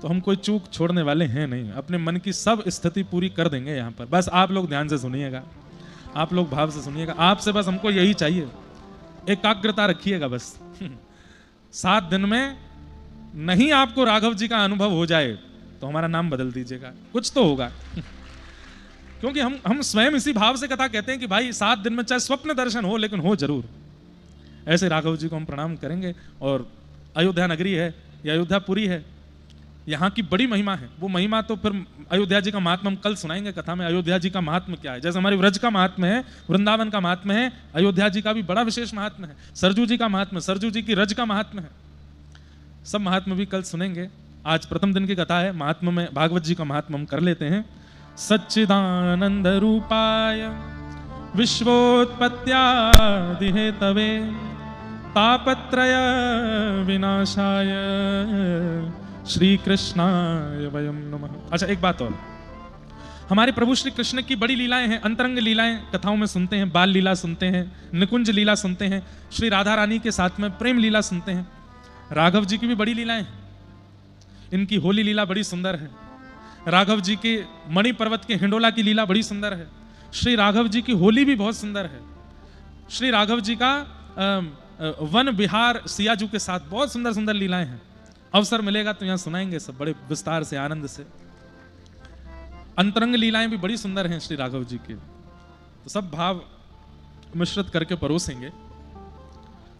तो हम कोई चूक छोड़ने वाले हैं नहीं। अपने मन की सब स्थिति पूरी कर देंगे यहाँ पर। बस आप लोग ध्यान से सुनिएगा, आप लोग भाव से सुनिएगा, आपसे बस हमको यही चाहिए, एकाग्रता रखिएगा बस। 7 दिन में नहीं आपको राघव जी का अनुभव हो जाए तो हमारा नाम बदल दीजिएगा, कुछ तो होगा। क्योंकि हम स्वयं इसी भाव से कथा कहते हैं कि भाई 7 दिन में चाहे स्वप्न दर्शन हो, लेकिन हो जरूर। ऐसे राघव जी को हम प्रणाम करेंगे। और अयोध्या नगरी है, या अयोध्यापुरी है, यहाँ की बड़ी महिमा है। वो महिमा तो फिर अयोध्या जी का महात्मा हम कल सुनाएंगे कथा में। अयोध्या जी का महात्मा क्या है, जैसे हमारे व्रज का महात्मा है, वृंदावन का महात्मा है, अयोध्या जी का भी बड़ा विशेष महात्मा है। सरजू जी का महात्मा, सरजू जी की रज का महात्मा है। सब महात्मा भी कल सुनेंगे। आज प्रथम दिन की कथा है, महात्मा में भागवत जी का महात्मा हम कर लेते हैं। सच्चिदानंद रूपाय विश्वोत्पत्त्यादि हेतवे तापत्रय विनाशाय श्री कृष्णाय वयम नमः। अच्छा, एक बात और, हमारे प्रभु श्री कृष्ण की बड़ी लीलाएं हैं, अंतरंग लीलाएं कथाओं में सुनते हैं, बाल लीला सुनते हैं, निकुंज लीला सुनते हैं, श्री राधा रानी के साथ में प्रेम लीला सुनते हैं। राघव जी की भी बड़ी लीलाएं हैं, इनकी होली लीला बड़ी सुंदर है। राघव जी के मणि पर्वत के हिंडोला की लीला बड़ी सुंदर है। श्री राघव जी की होली भी बहुत सुंदर है। श्री राघव जी का वन विहार सियाजू के साथ बहुत सुंदर सुंदर लीलाएं हैं। अवसर मिलेगा तो यहाँ सुनाएंगे सब बड़े विस्तार से, आनंद से। अंतरंग लीलाएं भी बड़ी सुंदर हैं श्री राघव जी के, तो सब भाव मिश्रित करके परोसेंगे।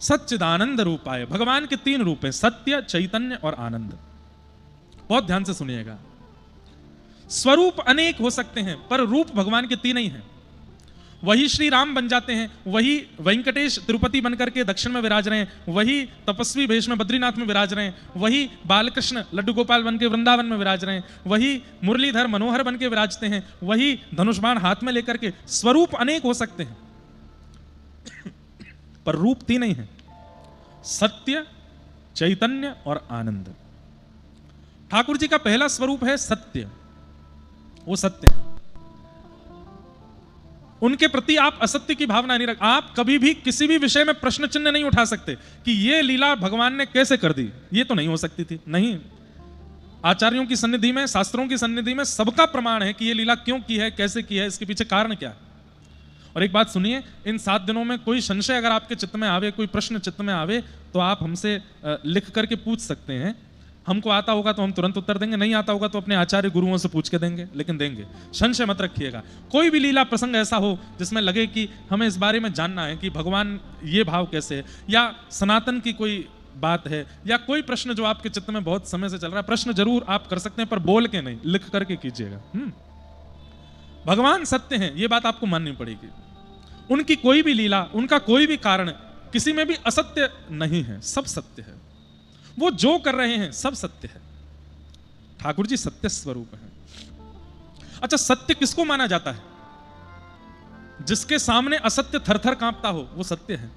सच्चिदानंद रूपाय, भगवान के 3 रूप हैं, सत्य, चैतन्य और आनंद। बहुत ध्यान से सुनिएगा। स्वरूप अनेक हो सकते हैं पर रूप भगवान के 3 ही हैं। वही श्री राम बन जाते हैं, वही वेंकटेश तिरुपति बनकर के दक्षिण में विराज रहे हैं, वही तपस्वी भेष में बद्रीनाथ में विराज रहे हैं, वही बालकृष्ण लड्डू गोपाल बन के वृंदावन में विराज रहे हैं, वही मुरलीधर मनोहर बन के विराजते हैं, वही धनुष बाण हाथ में लेकर के। स्वरूप अनेक हो सकते हैं पर रूप 3 ही हैं, सत्य, चैतन्य और आनंद। ठाकुर जी का पहला स्वरूप है सत्य, वो सत्य है। उनके प्रति आप असत्य की भावना नहीं रख, आप कभी भी किसी भी विषय में प्रश्न चिन्ह नहीं उठा सकते कि ये लीला भगवान ने कैसे कर दी, ये तो नहीं हो सकती थी। नहीं, आचार्यों की सन्निधि में, शास्त्रों की सन्निधि में सबका प्रमाण है कि ये लीला क्यों की है, कैसे की है, इसके पीछे कारण क्या है। और एक बात सुनिए, इन 7 दिनों में कोई संशय अगर आपके चित्त में आवे, कोई प्रश्न चित्त में आवे, तो आप हमसे लिख करके पूछ सकते हैं। हमको आता होगा तो हम तुरंत उत्तर देंगे, नहीं आता होगा तो अपने आचार्य गुरुओं से पूछ के देंगे, लेकिन देंगे, संशय मत रखिएगा। कोई भी लीला प्रसंग ऐसा हो जिसमें लगे कि हमें इस बारे में जानना है कि भगवान ये भाव कैसे है, या सनातन की कोई बात है, या कोई प्रश्न जो आपके चित्त में बहुत समय से चल रहा है, प्रश्न जरूर आप कर सकते हैं, पर बोल के नहीं, लिख करके कीजिएगा। भगवान सत्य हैं, ये बात आपको माननी पड़ेगी। उनकी कोई भी लीला, उनका कोई भी कारण किसी में भी असत्य नहीं है, सब सत्य है। वो जो कर रहे हैं सब सत्य है। ठाकुर जी सत्य स्वरूप है। अच्छा, सत्य किसको माना जाता है? जिसके सामने असत्य थरथर कांपता हो, वो सत्य है।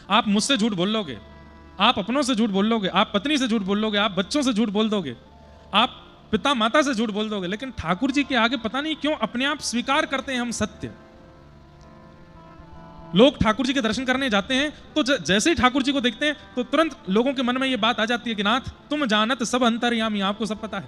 आप मुझसे झूठ बोल लोगे, आप अपनों से झूठ बोल लोगे, आप पत्नी से झूठ बोल लोगे, आप बच्चों से झूठ बोल दोगे, आप पिता माता से झूठ बोल दोगे, लेकिन ठाकुर जी के आगे पता नहीं क्यों अपने आप स्वीकार करते हैं हम सत्य। लोग ठाकुर जी के दर्शन करने जाते हैं तो जैसे ही ठाकुर जी को देखते हैं तो तुरंत लोगों के मन में यह बात आ जाती है कि नाथ तुम जानत सब अंतर्यामी, आपको सब पता है,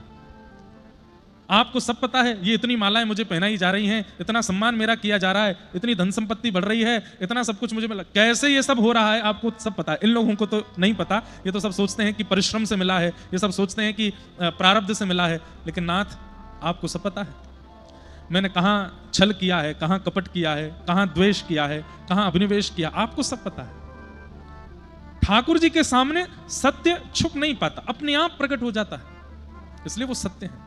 आपको सब पता है। ये इतनी मालाएं मुझे पहनाई जा रही हैं, इतना सम्मान मेरा किया जा रहा है, इतनी धन संपत्ति बढ़ रही है, इतना सब कुछ मुझे मिला, कैसे ये सब हो रहा है आपको सब पता है। इन लोगों को तो नहीं पता, ये तो सब सोचते हैं कि परिश्रम से मिला है, ये सब सोचते हैं कि प्रारब्ध से मिला है, लेकिन नाथ आपको सब पता है। मैंने कहां छल किया है, कहां कपट किया है, कहां द्वेष किया है, कहां अभिनिवेश किया, आपको सब पता है। ठाकुर जी के सामने सत्य छुप नहीं पाता, अपने आप प्रकट हो जाता है, इसलिए वो सत्य है।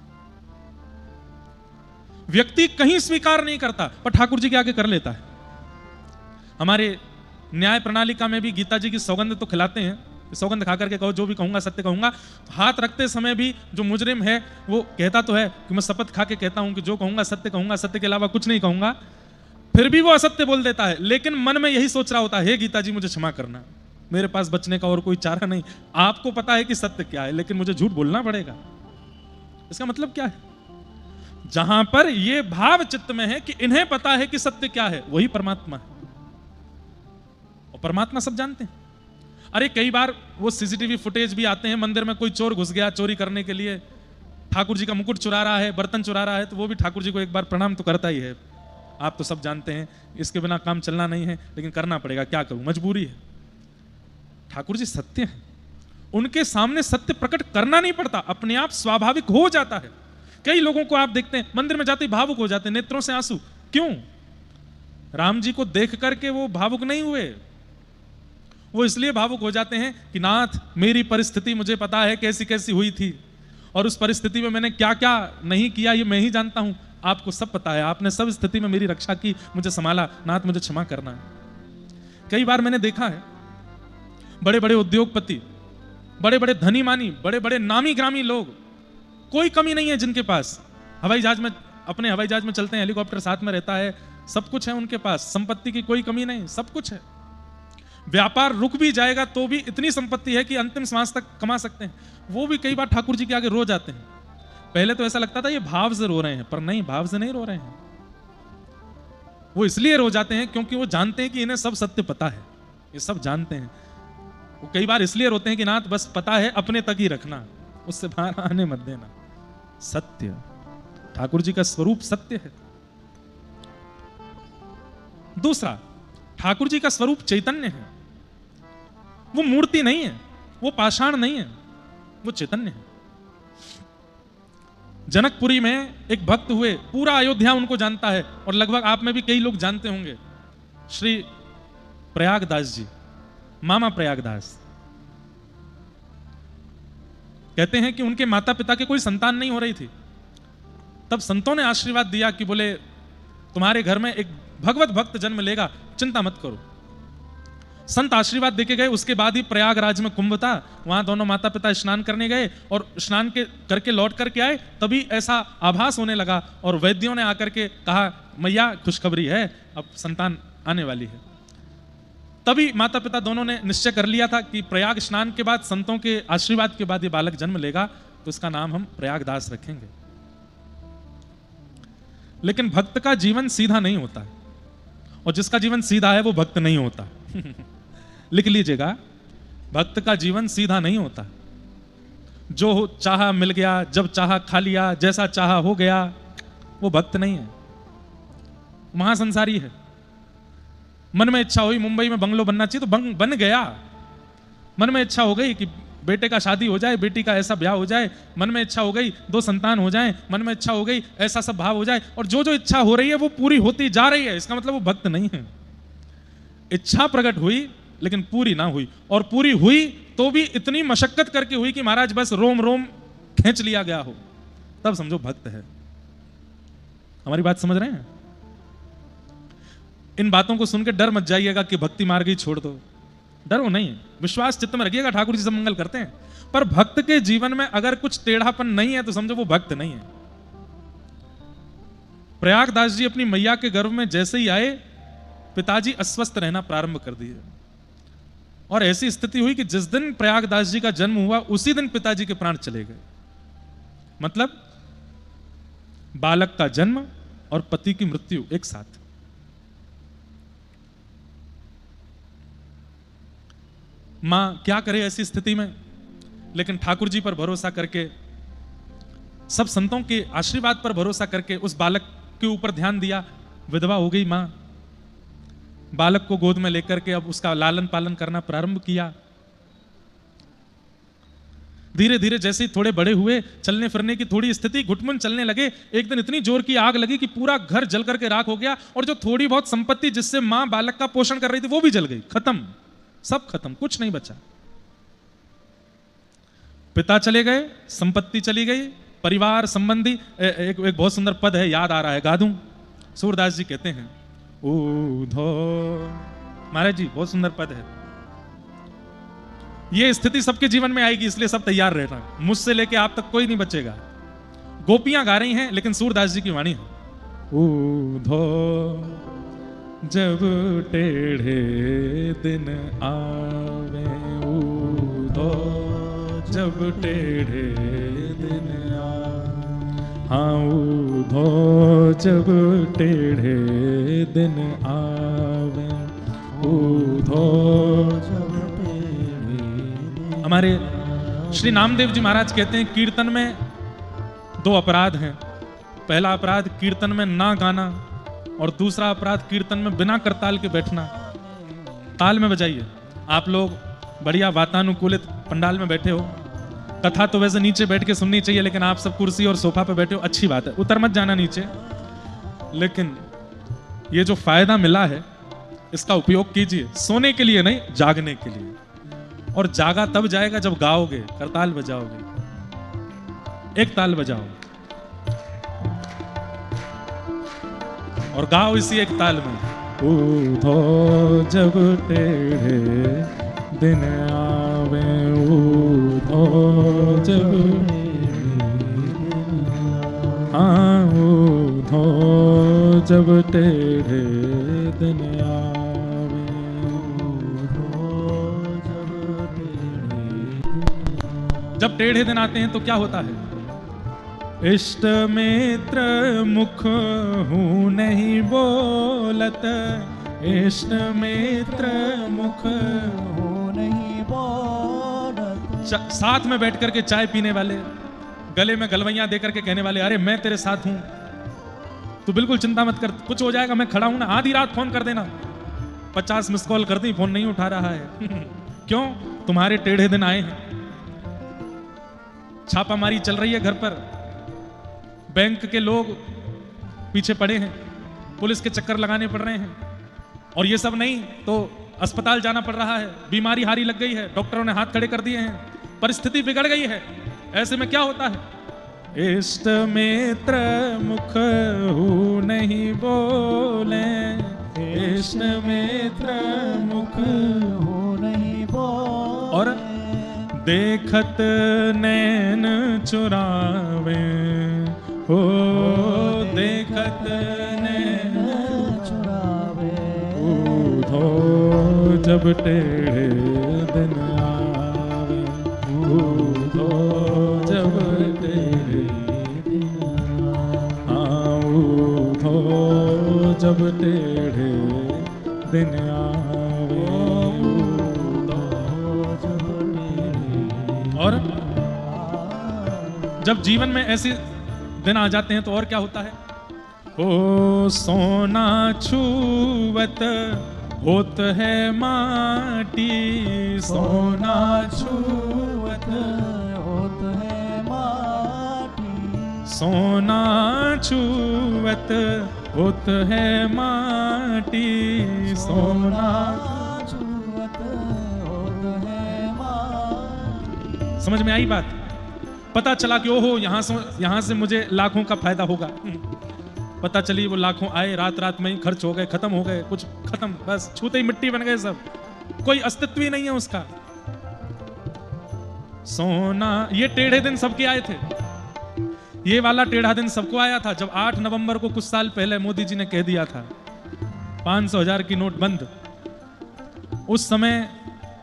व्यक्ति कहीं स्वीकार नहीं करता, पर ठाकुर जी के आगे कर लेता है। हमारे न्याय प्रणालिका में भी गीता जी की सौगंध तो खिलाते हैं, सौगंध खा करके कहो जो भी कहूंगा सत्य कहूंगा। हाथ रखते समय भी जो मुजरिम है वो कहता तो है कि मैं शपथ खा के कहता हूं कि जो कहूंगा सत्य कहूंगा, सत्य के अलावा कुछ नहीं कहूंगा, फिर भी वो असत्य बोल देता है, लेकिन मन में यही सोच रहा होता है, हे गीता जी मुझे क्षमा करना, मेरे पास बचने का और कोई चारा नहीं। आपको पता है कि सत्य क्या है, लेकिन मुझे झूठ बोलना पड़ेगा। इसका मतलब क्या है? जहां पर ये भाव चित्त में है कि इन्हें पता है कि सत्य क्या है, वही परमात्मा है, और परमात्मा सब जानते हैं। अरे कई बार वो सीसीटीवी फुटेज भी आते हैं, मंदिर में कोई चोर घुस गया चोरी करने के लिए, ठाकुर जी का मुकुट चुरा रहा है, बर्तन चुरा रहा है, तो वो भी ठाकुर जी को एक बार प्रणाम तो करता ही है। आप तो सब जानते हैं, इसके बिना काम चलना नहीं है, लेकिन करना पड़ेगा, क्या करूं, मजबूरी है। ठाकुर जी सत्य है, उनके सामने सत्य प्रकट करना नहीं पड़ता, अपने आप स्वाभाविक हो जाता है। कई लोगों को आप देखते हैं मंदिर में जाते ही भावुक हो जाते हैं, नेत्रों से आंसू, क्यों? राम जी को देख करके वो भावुक नहीं हुए, वो इसलिए भावुक हो जाते हैं कि नाथ मेरी परिस्थिति मुझे पता है कैसी कैसी हुई थी, और उस परिस्थिति में मैंने क्या क्या नहीं किया ये मैं ही जानता हूं, आपको सब पता है, आपने सब स्थिति में मेरी रक्षा की, मुझे संभाला, नाथ मुझे क्षमा करना है। कई बार मैंने देखा है बड़े बड़े उद्योगपति, बड़े बड़े धनी मानी, बड़े बड़े नामी ग्रामी लोग, कोई कमी नहीं है जिनके पास, हवाई जहाज में, अपने हवाई जहाज में चलते हैं, हेलीकॉप्टर साथ में रहता है, सब कुछ है उनके पास, संपत्ति की कोई कमी नहीं, सब कुछ है। व्यापार रुक भी जाएगा तो भी इतनी संपत्ति है कि अंतिम श्वास तक कमा सकते हैं। वो भी कई बार ठाकुर जी के आगे रो जाते हैं। पहले तो ऐसा लगता था ये भाव से रो रहे हैं, पर नहीं, भाव से नहीं रो रहे हैं, वो इसलिए रो जाते हैं क्योंकि वो जानते हैं कि इन्हें सब सत्य पता है, ये सब जानते हैं। वो कई बार इसलिए रोते हैं कि नाथ बस पता है, अपने तक ही रखना, उससे बाहर आने मत देना। सत्य, ठाकुर जी का स्वरूप सत्य है। दूसरा, ठाकुर जी का स्वरूप चैतन्य है, वो मूर्ति नहीं है, वो पाषाण नहीं है, वो चैतन्य है। जनकपुरी में एक भक्त हुए, पूरा अयोध्या उनको जानता है, और लगभग आप में भी कई लोग जानते होंगे, श्री प्रयागदास जी, मामा प्रयागदास। कहते हैं कि उनके माता पिता के कोई संतान नहीं हो रही थी, तब संतों ने आशीर्वाद दिया कि बोले तुम्हारे घर में एक भगवत भक्त जन्म लेगा, चिंता मत करो। संत आशीर्वाद देके गए, उसके बाद ही प्रयागराज में कुंभ था, वहां दोनों माता पिता स्नान करने गए, और स्नान के करके लौट करके आए, तभी ऐसा आभास होने लगा, और वैद्यों ने आकर के कहा मैया खुशखबरी है, अब संतान आने वाली है। तभी माता पिता दोनों ने निश्चय कर लिया था कि प्रयाग स्नान के बाद, संतों के आशीर्वाद के बाद ये बालक जन्म लेगा, तो इसका नाम हम प्रयागदास रखेंगे। लेकिन भक्त का जीवन सीधा नहीं होता, और जिसका जीवन सीधा है वो भक्त नहीं होता। लिख लीजिएगा, भक्त का जीवन सीधा नहीं होता। जो चाहा मिल गया, जब चाहा खा लिया, जैसा चाहा हो गया, वो भक्त नहीं है, महासंसारी है। मन में इच्छा हुई मुंबई में बंगलो बनना चाहिए तो बन गया, मन में इच्छा हो गई कि बेटे का शादी हो जाए, बेटी का ऐसा ब्याह हो जाए, मन में इच्छा हो गई 2 संतान हो जाएं, मन में इच्छा हो गई ऐसा सब भाव हो जाए, और जो जो इच्छा हो रही है वो पूरी होती जा रही है, इसका मतलब वो भक्त नहीं है। इच्छा प्रकट हुई, लेकिन पूरी ना हुई, और पूरी हुई तो भी इतनी मशक्कत करके हुई कि महाराज बस रोम रोम खींच लिया गया हो, तब समझो भक्त है। हमारी बात समझ रहे हैं? इन बातों को सुनकर डर मत जाइएगा कि भक्ति मार्ग ही छोड़ दो, डरो नहीं, विश्वास चित्त में रखिएगा, ठाकुर जी सब मंगल करते हैं। पर भक्त के जीवन में अगर कुछ टेढ़ापन नहीं है तो समझो वो भक्त नहीं है। प्रयागदास जी अपनी मैया के गर्भ में जैसे ही आए, पिताजी अस्वस्थ रहना प्रारंभ कर दिए, और ऐसी स्थिति हुई कि जिस दिन प्रयागदास जी का जन्म हुआ उसी दिन पिताजी के प्राण चले गए। मतलब बालक का जन्म और पति की मृत्यु एक साथ। मां क्या करे ऐसी स्थिति में, लेकिन ठाकुर जी पर भरोसा करके, सब संतों के आशीर्वाद पर भरोसा करके उस बालक के ऊपर ध्यान दिया। विधवा हो गई मां, बालक को गोद में लेकर के अब उसका लालन पालन करना प्रारंभ किया। धीरे धीरे जैसे ही थोड़े बड़े हुए, चलने फिरने की थोड़ी स्थिति, घुटमुन चलने लगे, एक दिन इतनी जोर की आग लगी कि पूरा घर जल करके राख हो गया, और जो थोड़ी बहुत संपत्ति जिससे मां बालक का पोषण कर रही थी वो भी जल गई, खत्म, सब खत्म, कुछ नहीं बचा। पिता चले गए, संपत्ति चली गई, परिवार संबंधी। एक बहुत सुंदर पद है, याद आ रहा है, गा दूं? सूरदास जी कहते हैं, ऊधो, महाराज जी बहुत सुंदर पद है। ये स्थिति सबके जीवन में आएगी, इसलिए सब तैयार रहना, मुझसे लेके आप तक कोई नहीं बचेगा। गोपियां गा रही हैं, लेकिन सूरदास जी की वाणी है, ऊधो जब टेढ़े दिन आवे, ऊधो जब टेढ़े दिन आवे, हाँ ऊधो जब टेढ़े दिन आवे, ऊधो जब टेढ़े। हमारे श्री नामदेव जी महाराज कहते हैं, कीर्तन में दो अपराध हैं। पहला अपराध कीर्तन में ना गाना, और दूसरा अपराध कीर्तन में बिना करताल के बैठना। ताल में बजाइए। आप लोग बढ़िया वातानुकूलित पंडाल में बैठे हो, कथा तो वैसे नीचे बैठ के सुननी चाहिए, लेकिन आप सब कुर्सी और सोफा पे बैठे हो, अच्छी बात है, उतर मत जाना नीचे, लेकिन ये जो फायदा मिला है इसका उपयोग कीजिए, सोने के लिए नहीं, जागने के लिए। और जागा तब जाएगा जब गाओगे, करताल बजाओगे। एक ताल बजाओ और गाओ इसी एक ताल में, ऊधो जब टेढ़े दिन आवे, ऊधो जब, हाँ ऊधो जब टेढ़े दिन आवे, ऊधो जब टेढ़े। जब टेढ़े दिन आते हैं तो क्या होता है? इष्ट मित्र मुख हूँ नहीं बोलत, इष्ट मित्र मुख हूँ नहीं बोलत। साथ में बैठ करके चाय पीने वाले, गले में गलवैयां दे करके कहने वाले, अरे मैं तेरे साथ हूं, तू बिल्कुल चिंता मत कर, कुछ हो जाएगा, मैं खड़ा हूं ना, आधी रात फोन कर देना, 50 मिस कॉल कर दी, फोन नहीं उठा रहा है क्यों? तुम्हारे टेढ़े दिन आए हैं। छापामारी चल रही है घर पर, बैंक के लोग पीछे पड़े हैं, पुलिस के चक्कर लगाने पड़ रहे हैं, और ये सब नहीं तो अस्पताल जाना पड़ रहा है, बीमारी हारी लग गई है, डॉक्टरों ने हाथ खड़े कर दिए हैं, परिस्थिति बिगड़ गई है। ऐसे में क्या होता है? इष्ट मित्र मुख हूँ नहीं बोले, इष्ट मित्र मुख हूँ नहीं बोले, और देखत नैन चुरावे, हो देखत नैन चुरावे, ऊधो जब टेढ़े दिन आवे, ऊधो जब टेढ़े दिन आवे, हाँ ऊधो जब टेढ़े दिन आवे, ऊधो जब टेढ़े। और जब जीवन में ऐसे दिन आ जाते हैं तो और क्या होता है? ओ सोना छुवत होत है माटी, सोना छुवत होत है माटी, सोना छुवत होत है माटी, सोना छुवत समझ में आई बात? पता चला कि ओहो यहां से मुझे लाखों का फायदा होगा। पता चली वो लाखों आए, रात रात में ही खर्च हो गए, खत्म हो गए, कुछ खत्म, बस छूते ही मिट्टी बन गए सब, कोई अस्तित्व ही नहीं है उसका। सोना, ये टेढ़े दिन सबके आए थे, ये वाला टेढ़ा दिन सबको आया था जब 8 नवंबर को कुछ साल पहले मोदी जी ने कह दिया था 500,000 की नोट बंद। उस समय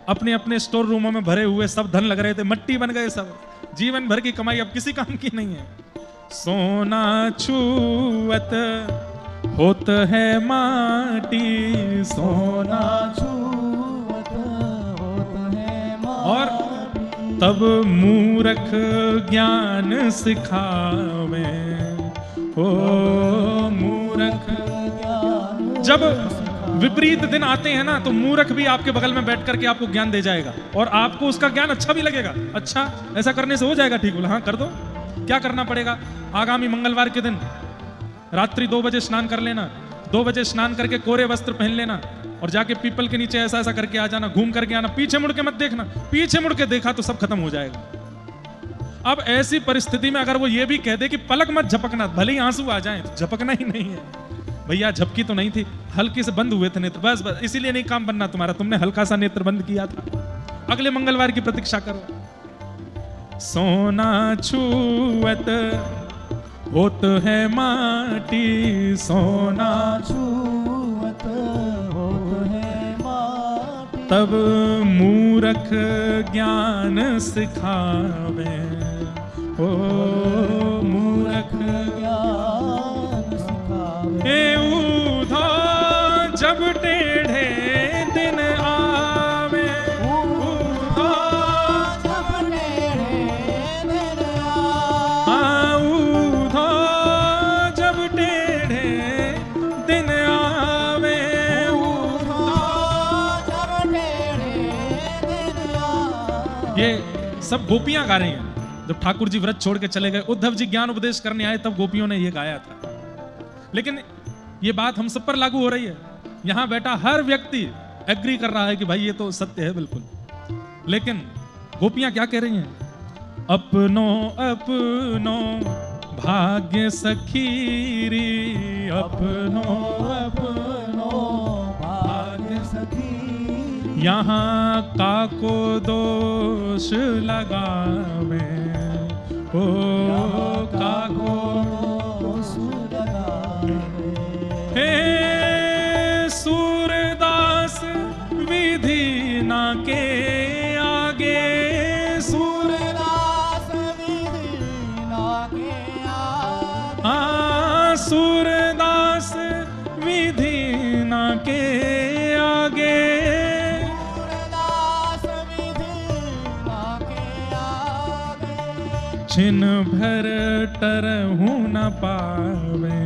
अपने अपने स्टोर रूमों में भरे हुए सब धन लग रहे थे, मट्टी बन गए सब, जीवन भर की कमाई अब किसी काम की नहीं है। सोना छुअत होत है माटी, सोना छुअत होत है माटी, और तब मूर्ख ज्ञान सिखावे, ओ मूर्ख ज्ञान। जब विपरीत दिन आते हैं ना, तो मूर्ख भी आपके बगल में बैठ करके आपको ज्ञान दे जाएगा, और आपको उसका ज्ञान अच्छा भी लगेगा। अच्छा, ऐसा करने से हो जाएगा, ठीक बोला, हाँ कर दो। क्या करना पड़ेगा? आगामी मंगलवार के दिन रात्रि 2 बजे स्नान कर लेना, 2 बजे स्नान करके कोरे वस्त्र पहन लेना, और जाके पीपल के नीचे ऐसा ऐसा करके आ जाना, घूम करके आना, पीछे मुड़ के मत देखना, पीछे मुड़ के देखा तो सब खत्म हो जाएगा। अब ऐसी परिस्थिति में अगर वो ये भी कह दे कि पलक मत झपकना, भले ही आंसू आ जाएं, तो झपकना ही नहीं है। भैया झपकी तो नहीं थी, हल्के से बंद हुए थे नेत्र, बस इसीलिए नहीं काम बनना तुम्हारा, तुमने हल्का सा नेत्र बंद किया था। अगले मंगलवार की प्रतीक्षा करो। सोना छुअत होत है माटी, सोना छुअत होत है माटी, तब मूर्ख ज्ञान सिखावे, ओ मूर्ख ज्ञान सिखावे। ऊधा जब टेढ़े दिन आवे, ऊधा जब टेढ़े दिन आवे, ऊधा जब टेढ़े दिन आवे, ऊधा जब टेढ़े दिन आवे। ये सब गोपियां गा रही हैं। जब ठाकुर जी व्रत छोड़ के चले गए, उद्धव जी ज्ञान उपदेश करने आए, तब गोपियों ने ये गाया था। लेकिन ये बात हम सब पर लागू हो रही है। यहां बैठा हर व्यक्ति एग्री कर रहा है कि भाई ये तो सत्य है बिल्कुल। लेकिन गोपियां क्या कह रही हैं? अपनो अपनो भाग्य सखीरी, अपनो अपनो भाग्य सखीरी, यहाँ काको दोष लगावे, ओ काको दोष लगावे। हे सूरदास विधि ना के आगे, सूरदास विधि ना के आगे, हाँ सूरदास विधि ना के आगे, सूरदास विधि ना के आगे, छिन भर टरहु न पावे,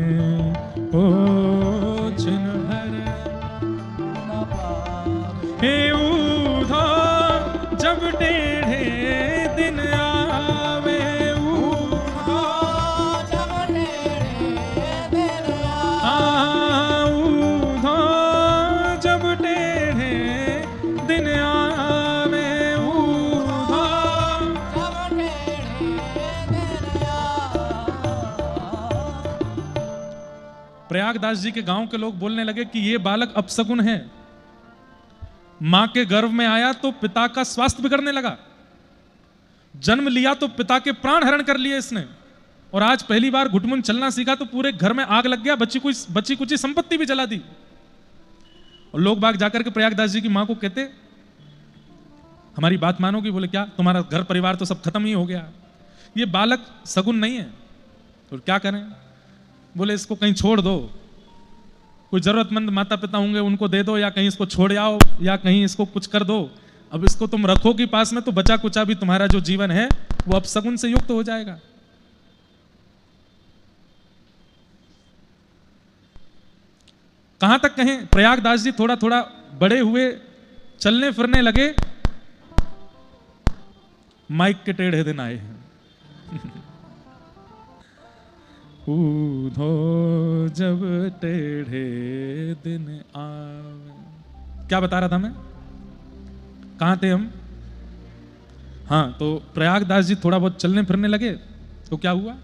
ओ छिन भर न पावे। हे ऊधा जब टेढ़े दिन आवे, ऊधा जब टेढ़े दिन आवे, ऊधा जब टेढ़े दिन आवे, ऊधा जब टेढ़े दिन आवे। प्रयागदास जी के गांव के लोग बोलने लगे कि ये बालक अपशकुन है। मां के गर्भ में आया तो पिता का स्वास्थ्य बिगड़ने लगा, जन्म लिया तो पिता के प्राण हरण कर लिए इसने, और आज पहली बार घुटमुन चलना सीखा तो पूरे घर में आग लग गया, बच्ची कुछ संपत्ति भी जला दी। और लोग बाग जाकर के प्रयागदास जी की मां को कहते, हमारी बात मानोगी? बोले क्या, तुम्हारा घर परिवार तो सब खत्म ही हो गया, ये बालक सगुन नहीं है, तो क्या करें? बोले इसको कहीं छोड़ दो, कोई जरूरतमंद माता पिता होंगे उनको दे दो, या कहीं इसको छोड़ आओ, या कहीं इसको कुछ कर दो। अब इसको तुम रखोगी पास में तो बचा कुचा भी तुम्हारा जो जीवन है वो अब सगुन से युक्त हो जाएगा। कहां तक कहें, प्रयागदास जी थोड़ा थोड़ा बड़े हुए, चलने फिरने लगे, माइक के टेढ़े दिन आए हैं। ऊधो जब टेढ़े दिन आवे। क्या बता रहा था मैं? कहां थे हम? हाँ, तो प्रयागदास जी थोड़ा बहुत चलने फिरने लगे तो क्या हुआ,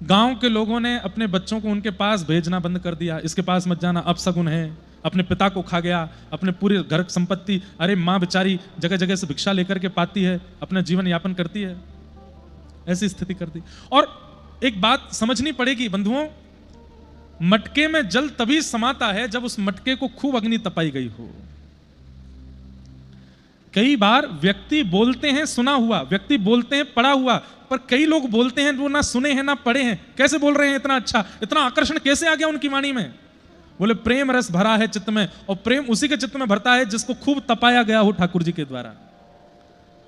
गांव के लोगों ने अपने बच्चों को उनके पास भेजना बंद कर दिया। इसके पास मत जाना, अपशगुन है, अपने पिता को खा गया, अपने पूरे घर संपत्ति, अरे माँ बेचारी जगह जगह से भिक्षा लेकर के पाती है, अपना जीवन यापन करती है, ऐसी स्थिति कर दी। और एक बात समझनी पड़ेगी बंधुओं, मटके में जल तभी समाता है जब उस मटके को खूब अग्नि तपाई गई हो। कई बार व्यक्ति बोलते हैं सुना हुआ, व्यक्ति बोलते हैं पढ़ा हुआ, पर कई लोग बोलते हैं वो ना सुने हैं ना पढ़े हैं। कैसे बोल रहे हैं इतना अच्छा, इतना आकर्षण कैसे आ गया उनकी वाणी में? बोले प्रेम रस भरा है चित्त में, और प्रेम उसी के चित्त में भरता है जिसको खूब तपाया गया हो ठाकुर जी के द्वारा।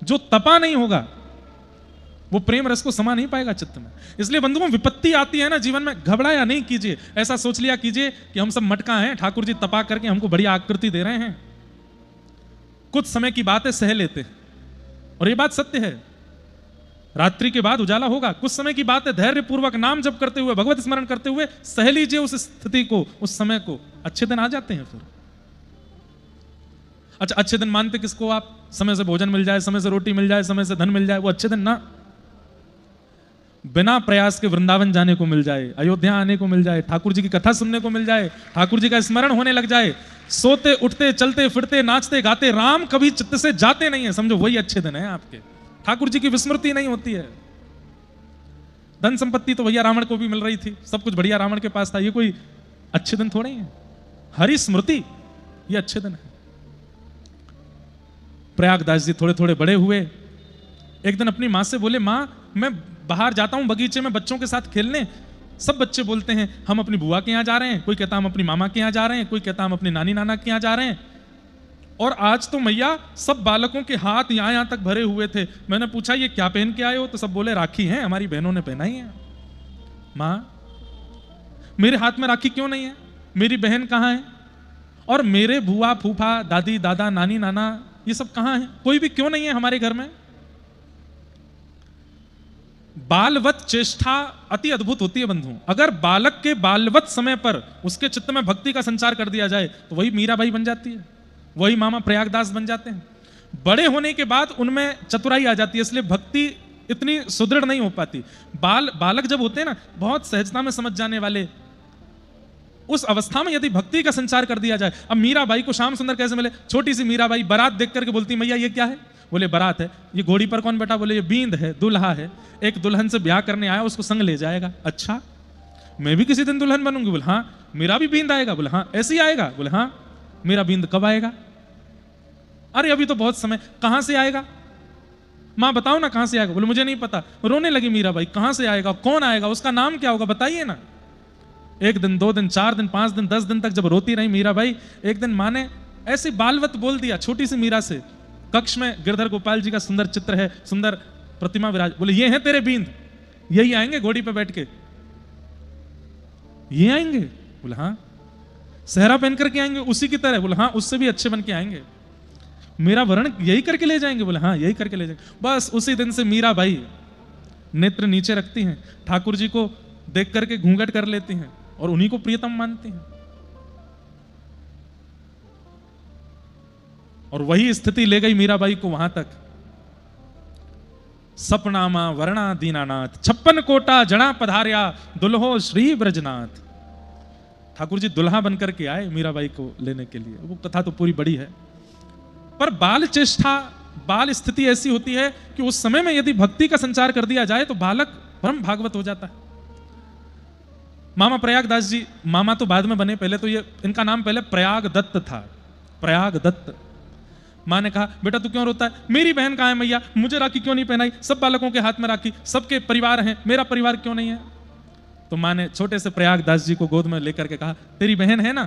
जो तपा नहीं होगा वो प्रेम रस को समा नहीं पाएगा चित्त में। इसलिए बंधुओं, विपत्ति आती है ना जीवन में, घबराया नहीं कीजिए, ऐसा सोच लिया कीजिए कि हम सब मटका हैं, ठाकुर जी तपा करके हमको बढ़िया आकृति दे रहे हैं, कुछ समय की बात है, सह लेते। और ये बात सत्य है, रात्रि के बाद उजाला होगा, कुछ समय की बात है, धैर्य पूर्वक नाम जप करते हुए, भगवत स्मरण करते हुए सह लीजिए उस स्थिति को, उस समय को, अच्छे दिन आ जाते हैं फिर। अच्छा, अच्छे दिन मानते किसको आप? समय से भोजन मिल जाए, समय से रोटी मिल जाए, समय से धन मिल जाए, वो अच्छे दिन ना। बिना प्रयास के वृंदावन जाने को मिल जाए, अयोध्या आने को मिल जाए, ठाकुर जी की कथा सुनने को मिल जाए, ठाकुर जी का स्मरण होने लग जाए, सोते उठते चलते फिरते नाचते गाते राम कभी चित्त से जाते नहीं है, समझो वही अच्छे दिन है आपके। ठाकुर जी की विस्मृति नहीं होती है। धन संपत्ति तो भैया रावण को भी मिल रही थी, सब कुछ बढ़िया रावण के पास था, ये कोई अच्छे दिन थोड़े हैं। हरि स्मृति ये अच्छे दिन है। प्रयागदास जी थोड़े थोड़े बड़े हुए। एक दिन अपनी माँ से बोले, माँ मैं बाहर जाता हूं बगीचे में बच्चों के साथ खेलने, सब बच्चे बोलते हैं हम अपनी बुआ के यहाँ जा रहे हैं, कोई कहता हम अपनी मामा के यहाँ जा रहे हैं, कोई कहता हम अपनी नानी नाना के यहाँ जा रहे हैं, और आज तो मैया सब बालकों के हाथ यहाँ तक भरे हुए थे। मैंने पूछा ये क्या पहन के आए हो? तो सब बोले राखी है, हमारी बहनों ने पहनाई है। माँ मेरे हाथ में राखी क्यों नहीं है? मेरी बहन कहाँ है? और मेरे बुआ फूफा दादी दादा नानी नाना ये सब कहाँ है? कोई भी क्यों नहीं है हमारे घर में? बालवत चेष्टा अति अद्भुत होती है बंधु। अगर बालक के बालवत समय पर उसके चित्त में भक्ति का संचार कर दिया जाए तो वही मीराबाई बन जाती है, वही मामा प्रयागदास बन जाते हैं। बड़े होने के बाद उनमें चतुराई आ जाती है, इसलिए भक्ति इतनी सुदृढ़ नहीं हो पाती। बालक जब होते हैं ना, बहुत सहजता में समझ जाने वाले, उस अवस्था में यदि भक्ति का संचार कर दिया जाए। अब मीराबाई को श्याम सुंदर कैसे मिले? छोटी सी मीराबाई बारात देख करके बोलती मैया ये क्या है? बोले बारात है। ये घोड़ी पर कौन बैठा? बोले ये बींद है, दुल्हा है, एक दुल्हन से ब्याह करने आया, उसको संग ले जाएगा। अच्छा मैं भी किसी दिन दुल्हन बनूंगी? बोले हाँ। मेरा भी बींद आएगा? बोले हाँ। ऐसे ही आएगा? बोले हाँ। मेरा बींद कब आएगा? अरे अभी तो बहुत समय। कहां से आएगा? मां बताओ ना कहां से आएगा? बोले मुझे नहीं पता। रोने लगी मीराबाई, कहां से आएगा, कौन आएगा, उसका नाम क्या होगा, बताइए ना। एक दिन, दो दिन, 4 दिन, 5 दिन, 10 दिन तक जब रोती रही मीराबाई, एक दिन माँ ने ऐसे बालवत बोल दिया छोटी सी मीरा से। कक्ष में गिरधर गोपाल जी का सुंदर चित्र है, सुंदर प्रतिमा विराज। बोले ये हैं तेरे बींद, यही आएंगे घोड़ी पे बैठ के, ये आएंगे? बोले हाँ। सहरा पहन करके आएंगे उसी की तरह? बोले हाँ, उससे भी अच्छे बन के आएंगे। मेरा वर्ण यही करके ले जाएंगे? बोले हाँ यही करके ले जाएंगे। बस उसी दिन से मीराबाई नेत्र नीचे रखती हैं, ठाकुर जी को देख करके घूंघट कर लेती हैं और उन्हीं को प्रियतम मानती हैं। और वही स्थिति ले गई मीराबाई को वहां तक। सपनामा वर्णा दीनानाथ, 56 कोटा जना पधार्या, दुल्हो श्री ब्रजनाथ। ठाकुर जी दुल्हा बनकर के आए मीराबाई को लेने के लिए। वो कथा तो पूरी बड़ी है, पर बाल चेष्टा, बाल स्थिति ऐसी होती है कि उस समय में यदि भक्ति का संचार कर दिया जाए तो बालक परम भागवत हो जाता है। मामा प्रयागदास जी, मामा तो बाद में बने, पहले तो ये इनका नाम पहले प्रयाग दत्त था, प्रयाग दत्त। माँ ने कहा बेटा तू क्यों रोता है? मेरी बहन कहाँ है मैया? मुझे राखी क्यों नहीं पहनाई? सब बालकों के हाथ में राखी, सबके परिवार हैं, मेरा परिवार क्यों नहीं है? तो माँ ने छोटे से प्रयागदास जी को गोद में लेकर के कहा तेरी बहन है ना,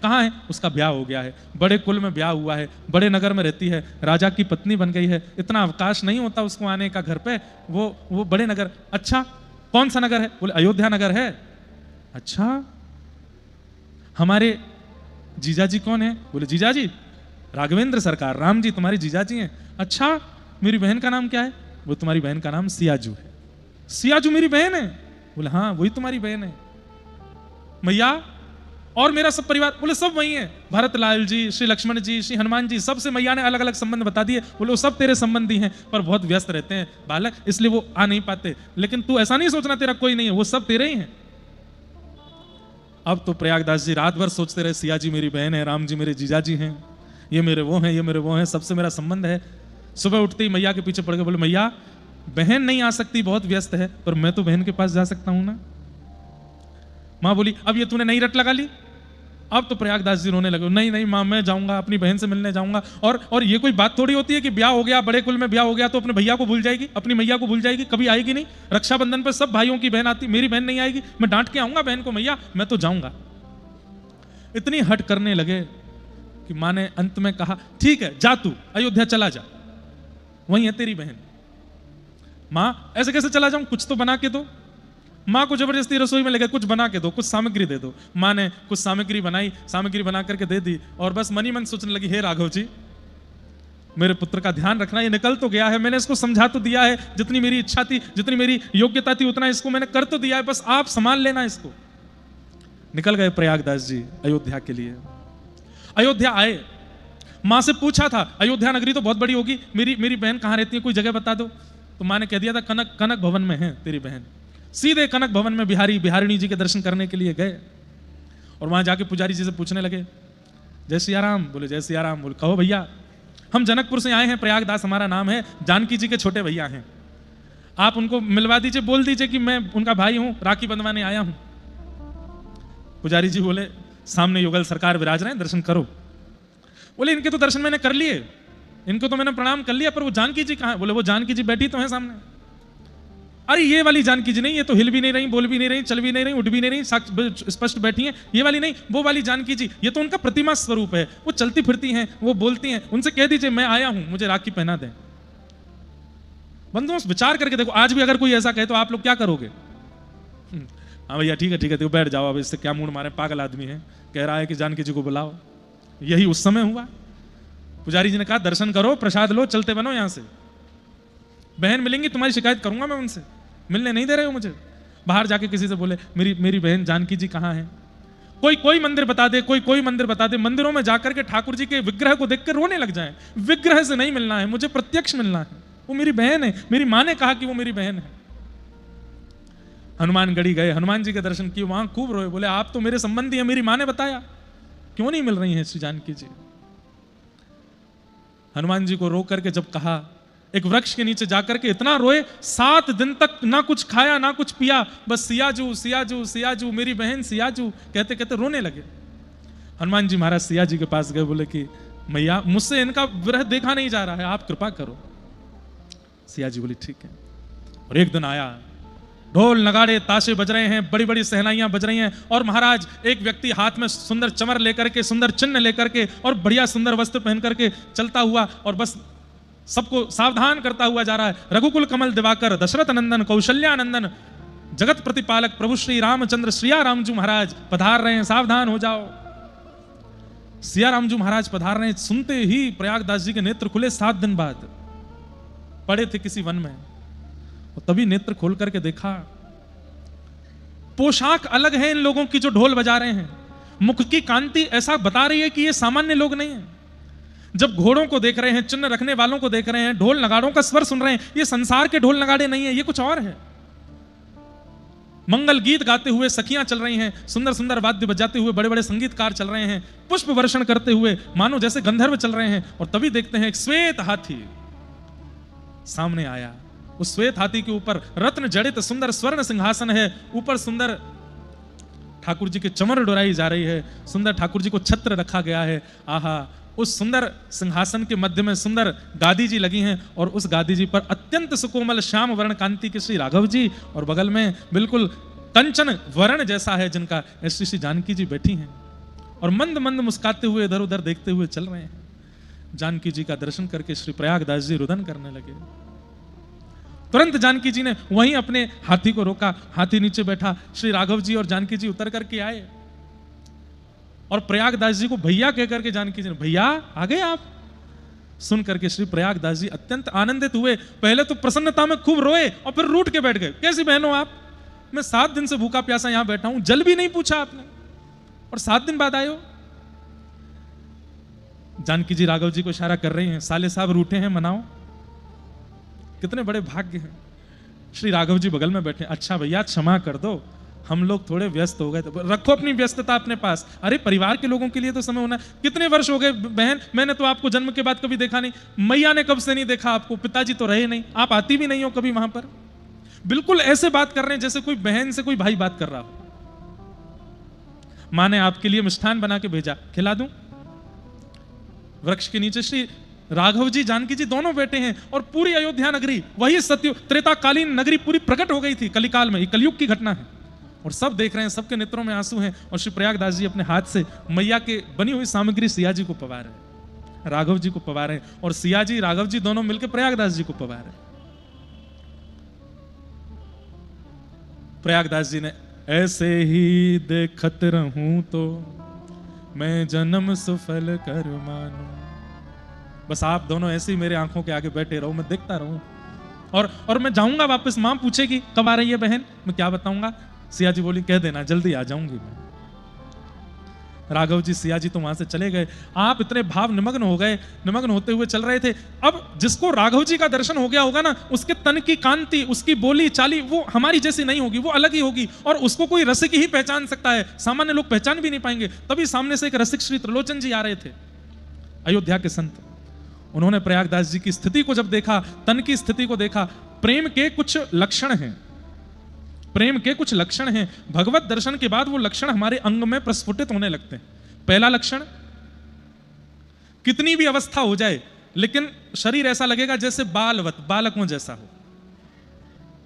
कहाँ है? उसका ब्याह हो गया है, बड़े कुल में ब्याह हुआ है, बड़े नगर में रहती है, राजा की पत्नी बन गई है, इतना अवकाश नहीं होता उसको आने का घर पे, वो बड़े नगर। अच्छा कौन सा नगर है? बोले अयोध्या नगर है। अच्छा हमारे जीजाजी कौन है? बोले जीजाजी राघवेंद्र सरकार, राम जी तुम्हारी जीजाजी हैं। अच्छा मेरी बहन का नाम क्या है? वो तुम्हारी बहन का नाम सियाजू है। सियाजू मेरी बहन है? बोले हाँ वही तुम्हारी बहन है। मैया और मेरा सब परिवार? बोले सब वही है, भरत लाल जी, श्री लक्ष्मण जी, श्री हनुमान जी, सबसे मैया ने अलग अलग संबंध बता दिए। बोले वो सब तेरे संबंधी हैं, पर बहुत व्यस्त रहते हैं बालक, इसलिए वो आ नहीं पाते। लेकिन तू ऐसा नहीं सोचना तेरा कोई नहीं है, वो सब तेरे ही हैं। अब तो प्रयागदास जी रात भर सोचते रहे, सिया जी मेरी बहन है, राम जी मेरे जीजा जी हैं, ये मेरे वो हैं, ये मेरे वो हैं, सबसे मेरा संबंध है। सुबह उठते ही मैया के पीछे पड़ गए, बोले मैया बहन नहीं आ सकती, बहुत व्यस्त है, पर मैं तो बहन के पास जा सकता हूं ना। माँ बोली अब ये तूने नई रट लगा ली। अब तो प्रयागदास जी रोने लगे, नहीं नहीं माँ मैं जाऊंगा, अपनी बहन से मिलने जाऊंगा। और ये कोई बात थोड़ी होती है कि ब्याह हो गया, बड़े कुल में ब्याह हो गया तो अपने भैया को भूल जाएगी, अपनी मैया को भूल जाएगी, कभी आएगी नहीं। रक्षाबंधन पर सब भाइयों की बहन आती, मेरी बहन नहीं आएगी, मैं डांट के आऊंगा बहन को, मैया मैं तो जाऊंगा। इतनी हट करने लगे कि माँ ने अंत में कहा ठीक है जा तू अयोध्या चला जा, वही है तेरी बहन। माँ ऐसे कैसे चला जाऊं, कुछ तो बना के दो। माँ को जबरदस्ती रसोई में लगे, कुछ बना के दो, कुछ सामग्री दे दो। माँ ने कुछ सामग्री बनाई, सामग्री बना करके दे दी, और बस मनी मन सोचने लगी, हे राघव जी मेरे पुत्र का ध्यान रखना, ये निकल तो गया है, मैंने इसको समझा तो दिया है, जितनी मेरी इच्छा थी, जितनी मेरी योग्यता थी, उतना इसको मैंने कर तो दिया है, बस आप संभाल लेना इसको। निकल गए प्रयागदास जी अयोध्या के लिए। अयोध्या आए, माँ से पूछा था अयोध्या नगरी तो बहुत बड़ी होगी, मेरी बहन कहाँ रहती है, कोई जगह बता दो। तो माँ ने कह दिया था कनक भवन में है तेरी बहन। सीधे कनक भवन में बिहारिणी जी के दर्शन करने के लिए गए, और वहां जाके पुजारी जी से पूछने लगे, जय सिया राम। बोले जय सिया राम। बोले कहो भैया हम जनकपुर से आए हैं, प्रयागदास हमारा नाम है, जानकी जी के छोटे भैया हैं, आप उनको मिलवा दीजिए, बोल दीजिए कि मैं उनका भाई हूं, राखी बंधवाने आया हूं। पुजारी जी बोले सामने युगल सरकार विराज रहे हैं, दर्शन करो। बोले इनके तो दर्शन मैंने कर लिए, इनको तो मैंने प्रणाम कर लिया, पर वो जानकी जी कहाँ है? बोले वो जानकी जी बैठी तो है सामने। अरे ये वाली जानकी जी नहीं, ये तो हिल भी नहीं रही, बोल भी नहीं रही, चल भी नहीं रही, उठ भी नहीं रही, स्पष्ट बैठी हैं, ये वाली नहीं, वो वाली जानकी जी, ये तो उनका प्रतिमा स्वरूप है, वो चलती फिरती हैं, वो बोलती हैं, उनसे कह दीजिए मैं आया हूं, मुझे राखी पहना दें। बंधुओं विचार करके देखो, आज भी अगर कोई ऐसा कहे तो आप लोग क्या करोगे? हाँ भैया ठीक है देखो बैठ जाओ, अब इससे क्या मूड मारे, पागल आदमी है, कह रहा है कि जानकी जी को बुलाओ। यही उस समय हुआ। पुजारी जी ने कहा दर्शन करो, प्रसाद लो, चलते बनो यहां से, बहन मिलेंगी तुम्हारी शिकायत करूंगा मैं उनसे, मिलने नहीं दे रहे हो मुझे। बाहर जाके किसी से बोले मेरी बहन जानकी जी कहाँ है, कोई मंदिर बता दे, कोई मंदिर बता दे। मंदिरों में जाकर के ठाकुर जी के विग्रह को देखकर रोने लग जाए, विग्रह से नहीं मिलना है, मुझे प्रत्यक्ष मिलना है, वो मेरी बहन है, मेरी माँ ने कहा कि वो मेरी बहन है। हनुमानगढ़ी गए, हनुमान जी के दर्शन किए, वहां खूब रोए, बोले आप तो मेरे संबंधी है, मेरी माँ ने बताया, क्यों नहीं मिल रही है श्री जानकी जी। हनुमान जी को रो करके जब कहा, एक वृक्ष के नीचे जाकर के इतना रोए, 7 दिन तक ना कुछ खाया ना कुछ पिया, बस सियाजू सियाजू सियाजू, मेरी बहन सियाजू कहते कहते रोने लगे। हनुमान जी महाराज सिया जी के पास गए, बोले कि मैया मुझसे इनका विरह देखा नहीं जा रहा है, आप कृपा करो। सिया जी बोली ठीक है। और एक दिन आया, ढोल नगाड़े ताशे बज रहे हैं, बड़ी बड़ी सहनाइयां बज रही हैं, और महाराज एक व्यक्ति हाथ में सुंदर चमर लेकर के, सुंदर चिन्ह लेकर के, और बढ़िया सुंदर वस्त्र पहन करके चलता हुआ, और बस सबको सावधान करता हुआ जा रहा है। रघुकुल कमल दिवाकर दशरथ नंदन कौशल्यानंदन जगत प्रतिपालक प्रभु श्री रामचंद्र सिया रामजू महाराज पधार रहे हैं, सावधान हो जाओ। सिया रामजू महाराज पधार रहे हैं, सुनते ही प्रयागदास जी के नेत्र खुले। 7 दिन बाद पड़े थे किसी वन में, और तभी नेत्र खोल करके देखा, पोशाक अलग है इन लोगों की जो ढोल बजा रहे हैं, मुख की कांति ऐसा बता रही है कि ये सामान्य लोग नहीं है। जब घोड़ों को देख रहे हैं, चिन्ह रखने वालों को देख रहे हैं, ढोल नगाड़ों का स्वर सुन रहे हैं, ये संसार के ढोल नगाड़े नहीं है, ये कुछ और है। मंगल गीत गाते हुए सखियां चल रही हैं, सुंदर सुंदर वाद्य बजाते हुए बड़े बड़े संगीतकार चल रहे हैं, पुष्प वर्षण करते हुए मानो जैसे गंधर्व चल रहे हैं। और तभी देखते हैं एक श्वेत हाथी सामने आया। उस श्वेत हाथी के ऊपर रत्न जड़ित सुंदर स्वर्ण सिंहासन है, ऊपर सुंदर ठाकुर जी के चमर डोराई जा रही है, सुंदर ठाकुर जी को छत्र रखा गया है। आहा, उस सुंदर सिंहासन के मध्य में सुंदर गादी जी लगी हैं, और उस गादी जी पर अत्यंत सुकोमल श्याम वर्ण कांति के श्री राघव जी, और बगल में बिल्कुल कंचन वर्ण जैसा है जिनका ऐसी श्री जानकी जी बैठी हैं, और मंद मंद मुस्काते हुए इधर उधर देखते हुए चल रहे हैं। जानकी जी का दर्शन करके श्री प्रयागदास जी रुदन करने लगे। तुरंत जानकी जी ने वहीं अपने हाथी को रोका, हाथी नीचे बैठा, श्री राघव जी और जानकी जी उतर करके आए, और प्रयागदास जी को भैया कह करके जानकी जी ने, भैया आ गए आप। सुन करके श्री प्रयागदास जी अत्यंत आनंदित हुए। पहले तो प्रसन्नता में खूब रोए, और फिर रूठ के बैठ गए। कैसी बहन हो आप, मैं 7 दिन से भूखा प्यासा यहां बैठा हूं, जल भी नहीं पूछा आपने, और 7 दिन बाद आए हो। जानकी जी राघव जी को इशारा कर रही हैं, साले साहब रूठे हैं, मनाओ। कितने बड़े भाग्य हैं। श्री राघव जी बगल में बैठे, अच्छा भैया क्षमा कर दो, हम लोग थोड़े व्यस्त हो गए थे। रखो अपनी व्यस्तता अपने पास, अरे परिवार के लोगों के लिए तो समय होना। कितने वर्ष हो गए बहन, मैंने तो आपको जन्म के बाद कभी देखा नहीं, मैया ने कब से नहीं देखा आपको, पिताजी तो रहे नहीं, आप आती भी नहीं हो कभी वहां पर। बिल्कुल ऐसे बात कर रहे हैं जैसे कोई बहन से कोई भाई बात कर रहा हो। माँ ने आपके लिए मिष्ठान बना के भेजा, खिला दूं। वृक्ष के नीचे श्री राघव जी जानकी जी दोनों बैठे हैं और पूरी अयोध्या नगरी, वही सत्य त्रेताकालीन नगरी पूरी प्रकट हो गई थी कलिकाल में, कलयुग की घटना है। और सब देख रहे हैं, सबके नेत्रों में आंसू हैं। और श्री प्रयागदास जी अपने हाथ से मैया के बनी हुई सामग्री सिया जी को पवा रहे हैं, राघव जी को पवा रहे हैं, और सिया जी राघव जी दोनों मिलकर प्रयागदास जी को पवा रहे हैं। प्रयागदास जी ने, ऐसे ही देखत रहूं तो मैं जन्म सफल कर मानूं। बस आप दोनों ऐसे ही मेरे आंखों के आगे बैठे रहो, मैं देखता रहूं। और मैं जाऊंगा वापस। मां पूछेगी कब आ रही है बहन, मैं क्या बताऊंगा। सिया जी बोली, कह देना जल्दी आ जाऊंगी मैं। राघव जी सिया जी तो वहां से चले गए। आप इतने भाव निमग्न हो गए, निमग्न होते हुए चल रहे थे। अब जिसको राघव जी का दर्शन हो गया होगा ना, उसके तन की कांति, उसकी बोली चाली वो हमारी जैसी नहीं होगी, वो अलग ही होगी। और उसको कोई रसिक ही पहचान सकता है, सामान्य लोग पहचान भी नहीं पाएंगे। तभी सामने से एक रसिक श्री त्रिलोचन जी आ रहे थे, अयोध्या के संत। उन्होंने प्रयागदास जी की स्थिति को जब देखा, तन की स्थिति को देखा, प्रेम के कुछ लक्षण हैं, प्रेम के कुछ लक्षण हैं। भगवत दर्शन के बाद वो लक्षण हमारे अंग में प्रस्फुटित होने लगते हैं। पहला लक्षण, कितनी भी अवस्था हो जाए लेकिन शरीर ऐसा लगेगा जैसे बालवत, बालकों जैसा हो।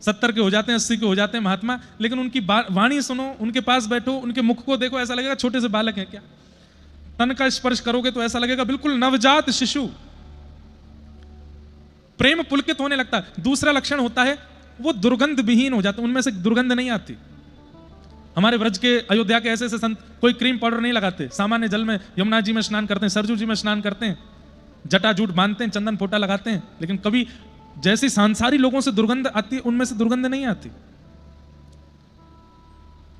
70 के हो जाते हैं, 80 के हो जाते हैं महात्मा, लेकिन उनकी वाणी सुनो, उनके पास बैठो, उनके मुख को देखो, ऐसा लगेगा छोटे से बालक हैं क्या। तन का स्पर्श करोगे तो ऐसा लगेगा बिल्कुल नवजात शिशु। प्रेम पुलकित होने लगता है। दूसरा लक्षण होता है वो दुर्गंध विहीन हो जाते, उनमें से दुर्गंध नहीं आती। हमारे व्रज के अयोध्या के ऐसे ऐसे संत कोई क्रीम पाउडर नहीं लगाते, सामान्य जल में यमुना जी में स्नान करते हैं, सरजू जी में स्नान करते हैं, जटाजूट बांधते हैं, चंदन फोटा लगाते हैं, लेकिन कभी जैसी सांसारी लोगों से दुर्गंध आती है उनमें से दुर्गंध नहीं आती।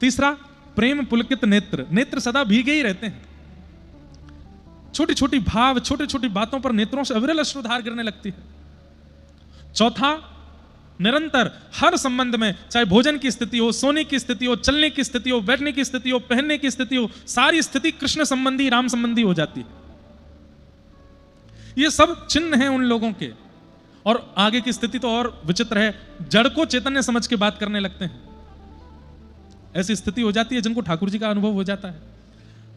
तीसरा, प्रेम पुलकित नेत्र, नेत्र सदा भीगे ही रहते हैं। छोटी छोटी भाव, छोटी छोटी बातों पर नेत्रों से अविरल अश्रुधार गिरने लगती है। चौथा, निरंतर हर संबंध में, चाहे भोजन की स्थिति हो, सोने की स्थिति हो, चलने की स्थिति हो, बैठने की स्थिति हो, पहनने की स्थिति हो, सारी स्थिति कृष्ण संबंधी, राम संबंधी हो जाती है। ये सब चिन्ह हैं उन लोगों के। और आगे की स्थिति तो और विचित्र है, जड़ को चैतन्य समझ के बात करने लगते हैं। ऐसी स्थिति हो जाती है जिनको ठाकुर जी का अनुभव हो जाता है।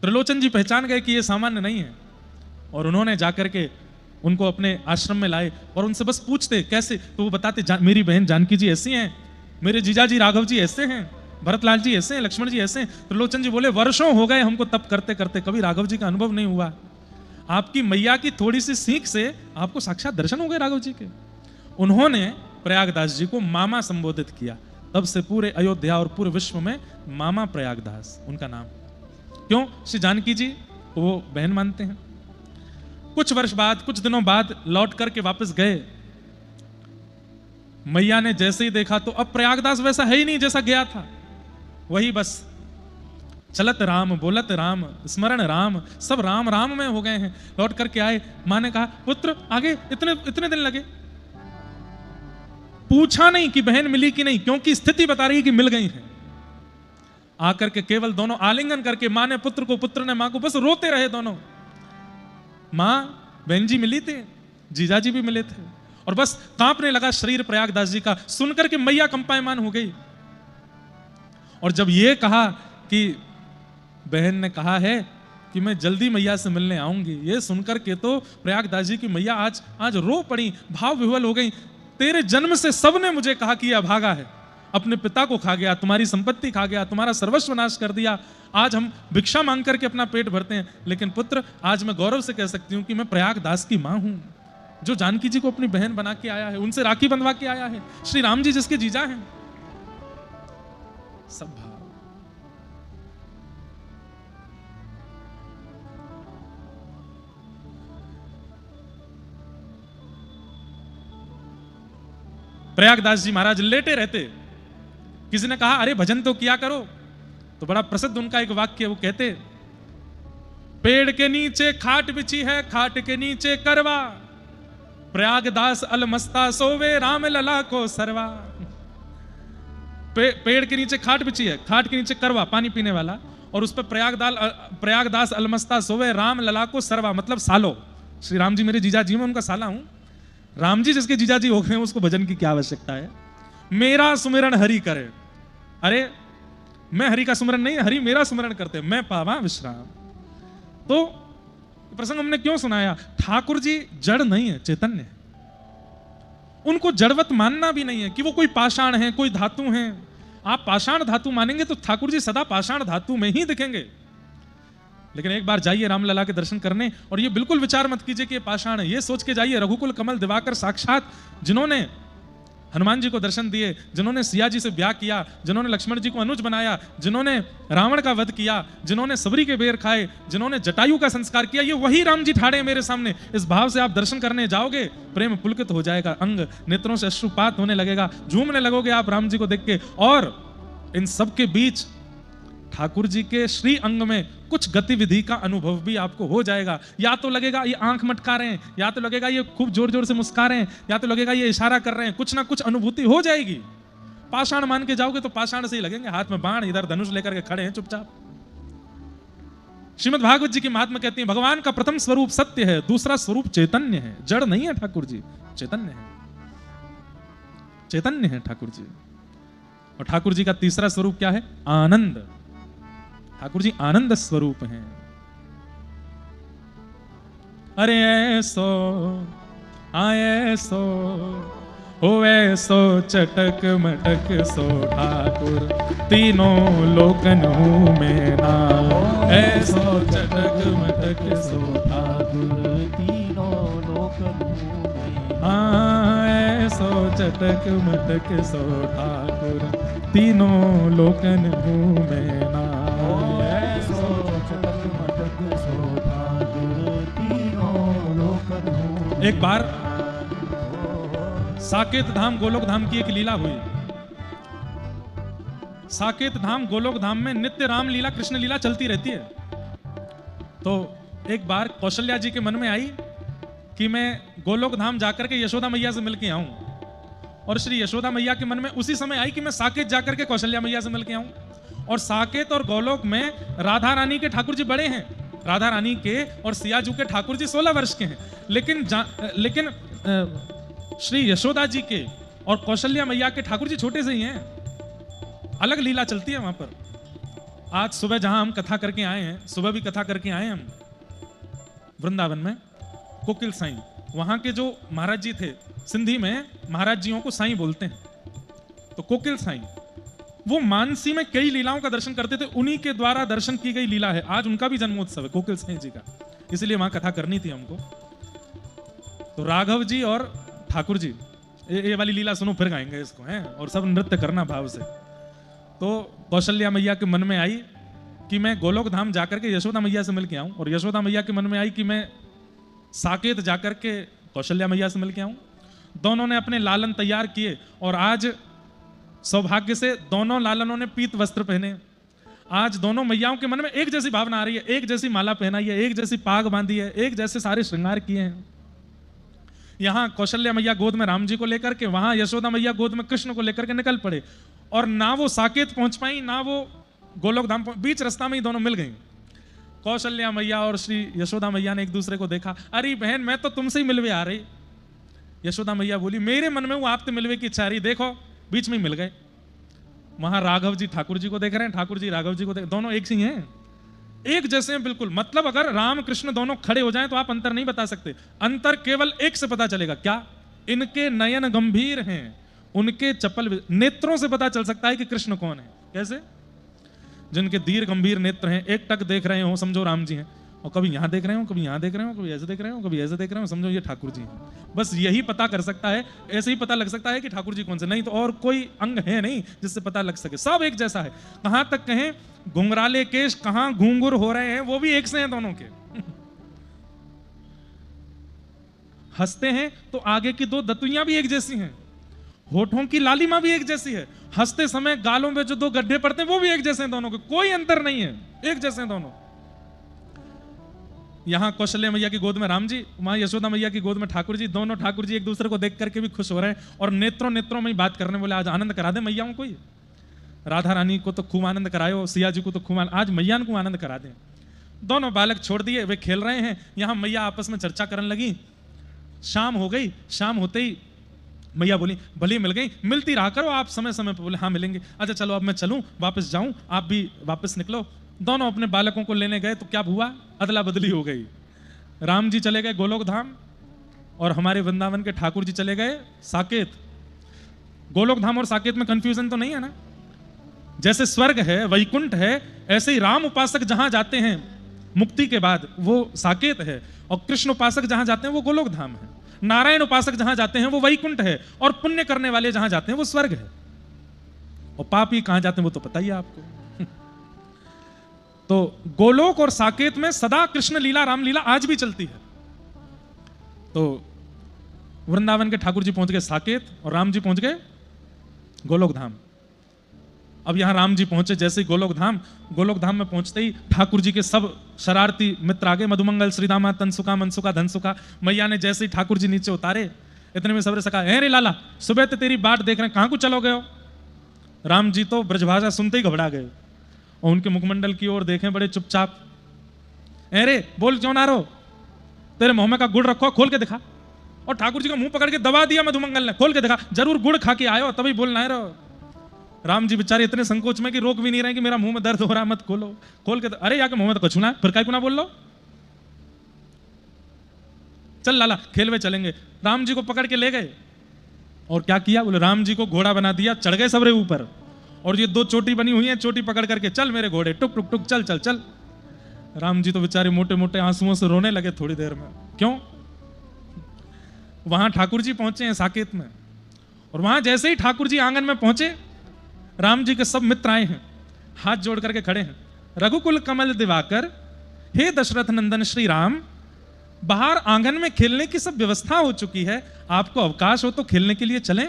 त्रिलोचन जी पहचान गए कि ये सामान्य नहीं है, और उन्होंने जाकर के उनको अपने आश्रम में लाए और उनसे बस पूछते कैसे, तो वो बताते, मेरी बहन जानकी जी ऐसी हैं, मेरे जीजा जी राघव जी ऐसे हैं, भरतलाल जी ऐसे हैं, लक्ष्मण जी ऐसे हैं। त्रिलोचन जी बोले, वर्षों हो गए हमको तप करते करते, कभी राघव जी का अनुभव नहीं हुआ। आपकी मैया की थोड़ी सी सीख से आपको साक्षात दर्शन हो गए राघव जी के। उन्होंने प्रयागदास जी को मामा संबोधित किया। तब से पूरे अयोध्या और पूरे विश्व में मामा प्रयागदास उनका नाम। क्यों? श्री जानकी जी वो बहन मानते हैं। कुछ वर्ष बाद, कुछ दिनों बाद लौट करके वापस गए। मैया ने जैसे ही देखा तो अब प्रयागदास वैसा है ही नहीं जैसा गया था। वही बस चलत राम, बोलत राम, स्मरण राम, सब राम राम में हो गए हैं। लौट करके आए, मां ने कहा, पुत्र आगे इतने दिन लगे। पूछा नहीं कि बहन मिली कि नहीं, क्योंकि स्थिति बता रही कि मिल गई है। आकर के केवल दोनों आलिंगन करके, मां ने पुत्र को, पुत्र ने मां को, बस रोते रहे दोनों। मां, बहन जी मिली थी, जीजा जी भी मिले थे, और बस कांपने लगा शरीर प्रयागदास जी का। सुनकर के मैया कंपायमान हो गई। और जब ये कहा कि बहन ने कहा है कि मैं जल्दी मैया से मिलने आऊंगी, ये सुनकर के तो प्रयागदास जी की मैया आज रो पड़ी, भाव विह्वल हो गई। तेरे जन्म से सबने मुझे कहा कि यह अभागा है, अपने पिता को खा गया, तुम्हारी संपत्ति खा गया, तुम्हारा सर्वस्व नाश कर दिया। आज हम भिक्षा मांग करके अपना पेट भरते हैं, लेकिन पुत्र आज मैं गौरव से कह सकती हूं कि मैं प्रयागदास की मां हूं, जो जानकी जी को अपनी बहन बना के आया है, उनसे राखी बंधवा के आया है, श्री राम जी जिसके जीजा हैं। सब भाव। प्रयागदास जी महाराज लेटे रहते। किसी ने कहा, अरे भजन तो किया करो। तो बड़ा प्रसिद्ध उनका एक वाक्य, वो कहते, पेड़ के नीचे खाट बिछी है, खाट के नीचे करवा, प्रयागदास अलमस्ता सोवे, राम लला को सरवा। पेड़ के नीचे खाट बिछी है, खाट के नीचे करवा पानी पीने वाला, और उस पर प्रयागदास अलमस्ता सोवे, राम लला को सरवा, मतलब सालो। श्री राम जी मेरे जीजा जी, मैं उनका साला हूं। राम जी जिसके जीजा जी हो गए उसको भजन की क्या आवश्यकता है। मेरा सुमिरन हरि करे, अरे मैं हरि का सुमिरन नहीं, हरि मेरा सुमिरन करते, मैं पावा विश्राम। तो प्रसंग हमने क्यों सुनाया? ठाकुर जी जड़ नहीं है, चैतन्य है। उनको जड़वत मानना भी नहीं है कि वो कोई पाषाण है, कोई धातु है। आप पाषाण धातु मानेंगे तो ठाकुर जी सदा पाषाण धातु में ही दिखेंगे। लेकिन एक बार जाइए रामलला के दर्शन करने, और ये बिल्कुल विचार मत कीजिए कि ये पाषाण है, ये सोच के जाइए रघुकुल कमल दिवाकर साक्षात, जिन्होंने हनुमान जी को दर्शन दिए, जिन्होंने सिया जी से ब्याह किया, जिन्होंने लक्ष्मण जी को अनुज बनाया, जिन्होंने रावण का वध किया, जिन्होंने सबरी के बेर खाए, जिन्होंने जटायु का संस्कार किया, ये वही राम जी ठाड़े मेरे सामने। इस भाव से आप दर्शन करने जाओगे, प्रेम पुलकित हो जाएगा, अंग नेत्रों से अश्रुपात होने लगेगा, झूमने लगोगे आप राम जी को देख के। और इन सब के बीच ठाकुर जी के श्री अंग में कुछ गतिविधि का अनुभव भी आपको हो जाएगा। या तो लगेगा ये आंख मटका रहे हैं, या तो लगेगा ये खूब जोर जोर से मुस्कुरा रहे हैं, या तो लगेगा ये इशारा कर रहे हैं, कुछ ना कुछ अनुभूति हो जाएगी। पाषाण मान के जाओगे तो पाषाण से ही लगेंगे, हाथ में बाण, इधर धनुष लेकर के खड़े हैं चुपचाप। श्रीमद् भागवत जी की महात्मा कहती है, भगवान का प्रथम स्वरूप सत्य है, दूसरा स्वरूप चैतन्य है। जड़ नहीं है ठाकुर जी, चैतन्य है, चैतन्य है ठाकुर जी। और ठाकुर जी का तीसरा स्वरूप क्या है? आनंद। ठाकुर जी आनंद स्वरूप हैं। अरे ऐसो आए सो होवे सो चटक मटक सो ठाकुर, तीनों लोकन हूँ मैं ना। ऐसो चटक मटक सो ठाकुर, तीनों लोकन हूँ मैं। हाँ ऐसो चटक मटक सो ठाकुर, तीनों लोकन हूँ मैं ना। एक बार साकेत धाम गोलोक धाम की एक लीला हुई। साकेत धाम गोलोक धाम में नित्य राम लीला कृष्ण लीला चलती रहती है। तो एक बार कौशल्या जी के मन में आई कि मैं गोलोक धाम जाकर के यशोदा मैया से मिलके आऊं, और श्री यशोदा मैया के मन में उसी समय आई कि मैं साकेत जाकर के कौशल्या मैया से मिलके आऊं। और साकेत और गोलोक में राधा रानी के ठाकुर जी बड़े हैं, राधा रानी के और सियाजू के ठाकुर जी 16 वर्ष के हैं। लेकिन श्री यशोदा जी के और कौशल्या मैया के ठाकुर जी छोटे से ही हैं, अलग लीला चलती है वहां पर। आज सुबह जहां हम कथा करके आए हैं, सुबह भी कथा करके आए हम वृंदावन में, कोकिल साईं, वहां के जो महाराज जी थे, सिंधी में महाराज जियों को साईं बोलते हैं, तो कोकिल साईं वो मानसी में कई लीलाओं का दर्शन करते थे, उन्हीं के द्वारा दर्शन की गई लीला है। आज उनका भी जन्मोत्सव है कोकिल साईं जी का, इसलिए वहां कथा करनी थी हमको। तो राघव जी और ठाकुर जी, ये वाली लीला सुनो फिर गाएंगे इसको हैं, और सब नृत्य करना भाव से। तो कौशल्या मैया के मन में आई कि मैं गोलोक धाम जाकर के यशोदा मैया से मिल के आऊं, और यशोदा मैया के मन में आई कि मैं साकेत जाकर के कौशल्या मैया से मिल के आऊं। दोनों ने अपने लालन तैयार किए, और आज सौभाग्य से दोनों लालनों ने पीत वस्त्र पहने। आज दोनों मैयाओं के मन में एक जैसी भावना आ रही है, एक जैसी माला पहनाई है, एक जैसी पाग बांधी है, एक जैसे सारे श्रृंगार किए हैं। यहां कौशल्या मैया गोद में राम जी को लेकर के, वहां यशोदा मैया गोद में कृष्ण को लेकर के निकल पड़े, और ना वो साकेत पहुंच पाई ना वो गोलोक धाम, बीच रास्ता में ही दोनों मिल गई। कौशल्या मैया और श्री यशोदा मैया ने एक दूसरे को देखा, अरे बहन मैं तो तुमसे ही मिलवे आ रही। यशोदा मैया बोली, मेरे मन में वो आपसे मिलवे की इच्छा रही, देखो बीच में मिल गए। वहां राघव जी ठाकुर जी को देख रहे हैं, ठाकुर जी राघव जी को देख, दोनों एक ही हैं, एक जैसे हैं बिल्कुल। मतलब अगर राम कृष्ण दोनों खड़े हो जाएं तो आप अंतर नहीं बता सकते, अंतर केवल एक से पता चलेगा, क्या? इनके नयन गंभीर हैं, उनके चपल नेत्रों से पता चल सकता है कि कृष्ण कौन है। कैसे? जिनके दीर्घ गंभीर नेत्र हैं, एक टक देख रहे हो समझो राम जी हैं, और कभी यहां देख रहे हो, कभी यहां देख रहे हो, कभी ऐसे देख रहे हो, कभी ऐसे देख रहे हो, समझो ये ठाकुर जी हैं। बस यही पता कर सकता है, ऐसे ही पता लग सकता है कि ठाकुर जी कौन से, नहीं तो और कोई अंग है नहीं जिससे पता लग सके, सब एक जैसा है। कहां तक कहें घुंघराले केश कहां घूंघर हो रहे हैं, वो भी एक से हैं दोनों के। हंसते हैं तो आगे की दो दतुइयां भी एक जैसी हैं, होठों की लालिमा भी एक जैसी है, हंसते समय गालों में जो दो गड्ढे पड़ते हैं वो भी एक जैसे हैं दोनों के, कोई अंतर नहीं है, एक जैसे हैं दोनों। यहाँ कौशल्या मैया की गोद में राम जी, वहाँ यशोदा मैया की गोद में ठाकुर जी। दोनों ठाकुर जी एक दूसरे को देख करके भी खुश हो रहे हैं और नेत्रों नेत्रों में ही बात करने, बोले आज आनंद करा दे मैयाओं को। राधा रानी को तो खूब आनंद करायो, सिया जी को तो खूब आज मैया को आनंद करा दें। दोनों बालक छोड़ दिए, वे खेल रहे हैं। यहाँ मैया आपस में चर्चा करने लगी। शाम हो गई, शाम होते ही मैया बोली भली मिल गई, मिलती रहा करो आप समय समय पर। बोले हाँ मिलेंगे। अच्छा चलो अब मैं चलूं, वापस जाऊं, आप भी वापस निकलो। दोनों अपने बालकों को लेने गए तो क्या हुआ, अदला बदली हो गई। राम जी चले गए गोलोक धाम और हमारे वृंदावन के ठाकुर जी चले गए साकेत। गोलोक धाम और साकेत में कंफ्यूजन तो नहीं है ना? जैसे स्वर्ग है, वैकुंठ है, ऐसे ही राम उपासक जहां जाते हैं मुक्ति के बाद वो साकेत है, और कृष्ण उपासक जहां जाते हैं वो गोलोक धाम है। नारायण उपासक जहां जाते हैं वो वैकुंठ है, और पुण्य करने वाले जहां जाते हैं वो स्वर्ग है। और पापी कहां जाते हैं वो तो पता ही है आपको। तो गोलोक और साकेत में सदा कृष्ण लीला रामलीला आज भी चलती है। तो वृंदावन के ठाकुर जी पहुंच गए साकेत और राम जी पहुंच गए गोलोक धाम। अब यहां राम जी पहुंचे जैसे ही गोलोक धाम में पहुंचते ही ठाकुर जी के सब शरारती मित्र आ गए। मधुमंगल, श्रीदामा, तनसुका, मनसुका, धनसुका। मैया ने जैसे ही ठाकुर जी नीचे उतारे, इतने में सबरे सका, रे लाला सुबह तो तेरी बाट देख रहे हैं, कहां को चलो गए हो? राम जी तो ब्रजभाषा सुनते ही घबरा गए और उनके मुखमंडल की ओर देखें बड़े चुपचाप। अरे बोल क्यों ना रहो, तेरे मुंह में का गुड़ रखो, खोल के दिखा। और ठाकुर जी का मुंह पकड़ के दबा दिया मधुमंगल ने, खोल के दिखा, जरूर गुड़ खा के आयो तभी बोलना है। रहो राम जी बेचारे इतने संकोच में कि रोक भी नहीं रहे कि मेरा मुंह में दर्द हो रहा, मत खोलो। खोल के अरे यार मुंह में तो कछु ना, फिर काय को ना बोल लो, चल लाला खेल में चलेंगे। राम जी को पकड़ के ले गए और क्या किया, बोले राम जी को घोड़ा बना दिया, चढ़ गए सबरे ऊपर, और ये दो चोटी बनी हुई है, चोटी पकड़ करके चल मेरे घोड़े, टुक टुक टुक चल चल चल। राम जी तो बेचारे मोटे मोटे आंसुओं से रोने लगे थोड़ी देर में। क्यों? वहां ठाकुर जी पहुंचे हैं साकेत में, और वहां जैसे ही ठाकुर जी आंगन में पहुंचे, राम जी के सब मित्र आए हैं, हाथ जोड़ करके खड़े हैं। रघुकुल कमल दिवाकर, हे दशरथ नंदन श्री राम, बाहर आंगन में खेलने की सब व्यवस्था हो चुकी है, आपको अवकाश हो तो खेलने के लिए चलें।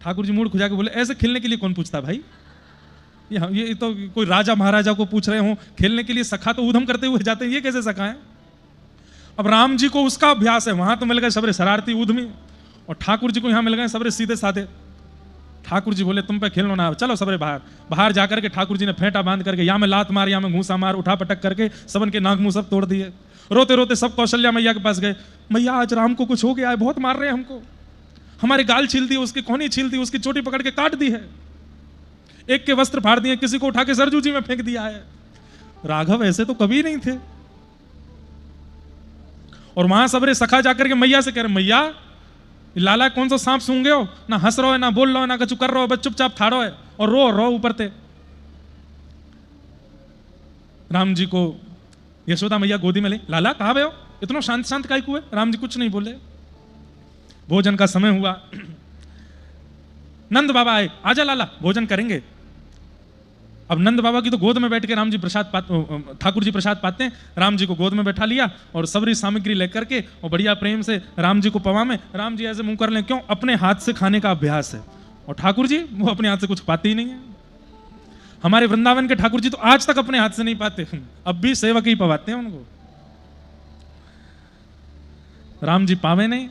ठाकुर जी मूड खुजा के बोले ऐसे खेलने के लिए कौन पूछता भाई, ये तो कोई राजा महाराजा को पूछ रहे हो खेलने के लिए। सखा तो ऊधम करते हुए जाते हैं, ये कैसे सखा है? अब राम जी को उसका अभ्यास है, वहां तो मिल गए सबरे शरारती ऊधमी, और ठाकुर जी को यहां मिल गए सबरे सीधे साधे। ठाकुर जी बोले तुम पे खेलना ना, चलो सबरे बाहर जाकर के ठाकुर जी ने फेंटा बांध करके या में लात मार या में घूसा मार, उठा पटक करके सबन के नाक मुंह सब तोड़ दिए। रोते रोते सब कौशल्या मैया के पास गए, मैया आज राम को कुछ हो गया है, बहुत मार रहे हैं हमको, हमारी गाल छील दी, उसकी कोहनी छील दी, उसकी चोटी पकड़ के काट दी है, एक के वस्त्र फाड़ दिए, किसी को उठा के सरजू जी में फेंक दिया है। राघव ऐसे तो कभी नहीं थे। और वहां सबरे सखा जाकर के मैया से कह रहे, मैया लाला कौन सा सांप सूंघे हो, ना हंस रहो है, ना बोल रहो है, ना कछु कर रहो, बस चुपचाप थाड़ो है और रो ऊपर थे। राम जी को यशोदा मैया गोदी में ले, लाला कहां गए हो, इतना शांत शांत काहे को है? राम जी कुछ नहीं बोले। भोजन का समय हुआ, नंद बाबा आए, आजा लाला भोजन करेंगे। अब नंद बाबा की तो गोद में बैठ के राम जी ठाकुर जी प्रसाद पाते हैं। राम जी को गोद में बैठा लिया और सबरी सामग्री लेकर के और बढ़िया प्रेम से राम जी को पवा में, राम जी ऐसे मुंह कर लें, क्यों? अपने हाथ से खाने का अभ्यास है। और ठाकुर जी वो अपने हाथ से कुछ पाते ही नहीं है। हमारे वृंदावन के ठाकुर जी तो आज तक अपने हाथ से नहीं पाते, अब भी सेवक ही पवाते हैं उनको। राम जी पावे नहीं।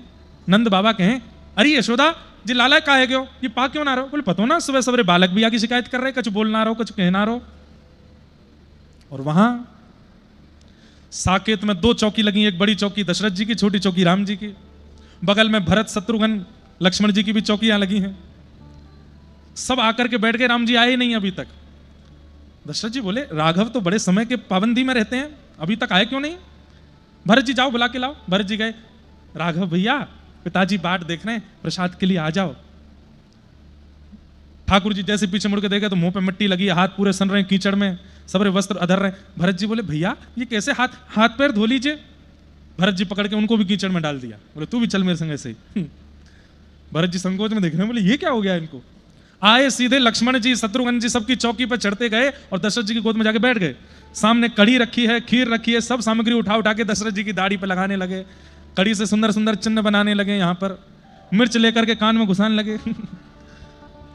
नंद बाबा कहें, अरे यशोदा जी लाला का है क्यों, ये पा क्यों ना रहो? बोले पतो ना सुबह सवेरे बालक भी आके शिकायत कर रहे, कुछ बोल ना रहो, कुछ कह ना रहो। और वहां साकेत में दो चौकी लगी, एक बड़ी चौकी दशरथ जी की, छोटी चौकी राम जी की, बगल में भरत शत्रुघ्न लक्ष्मण जी की भी चौकियां लगी हैं। सब आकर के बैठ गए, राम जी आए नहीं अभी तक। दशरथ जी बोले राघव तो बड़े समय के पाबंदी में रहते हैं, अभी तक आए क्यों नहीं? भरत जी जाओ बुला के लाओ। भरत जी गए, राघव भैया पिताजी बाट देख रहे हैं, प्रसाद के लिए आ जाओ। ठाकुर जी जैसे पीछे मुड़ के देखे तो मुंह पे मिट्टी लगी है, हाथ पूरे सन रहे हैं कीचड़ में, सबरे वस्त्र अधर रहे। भरत जी बोले भैया ये कैसे, हाथ पैर धो लीजिए। भरत जी पकड़ के उनको भी कीचड़ में डाल दिया, बोले तू भी चल मेरे संग ऐसे ही। भरत जी संकोच में देख रहे हैं, बोले ये क्या हो गया इनको। आए सीधे लक्ष्मण जी शत्रुघ्न जी सबकी चौकी पर चढ़ते गए और दशरथ जी की गोद में जाके बैठ गए। सामने कढ़ी रखी है, खीर रखी है, सब सामग्री उठा उठा के दशरथ जी की दाढ़ी पर लगाने लगे। कड़ी से सुंदर सुंदर चिन्ह बनाने लगे, यहाँ पर मिर्च लेकर के कान में घुसाने लगे।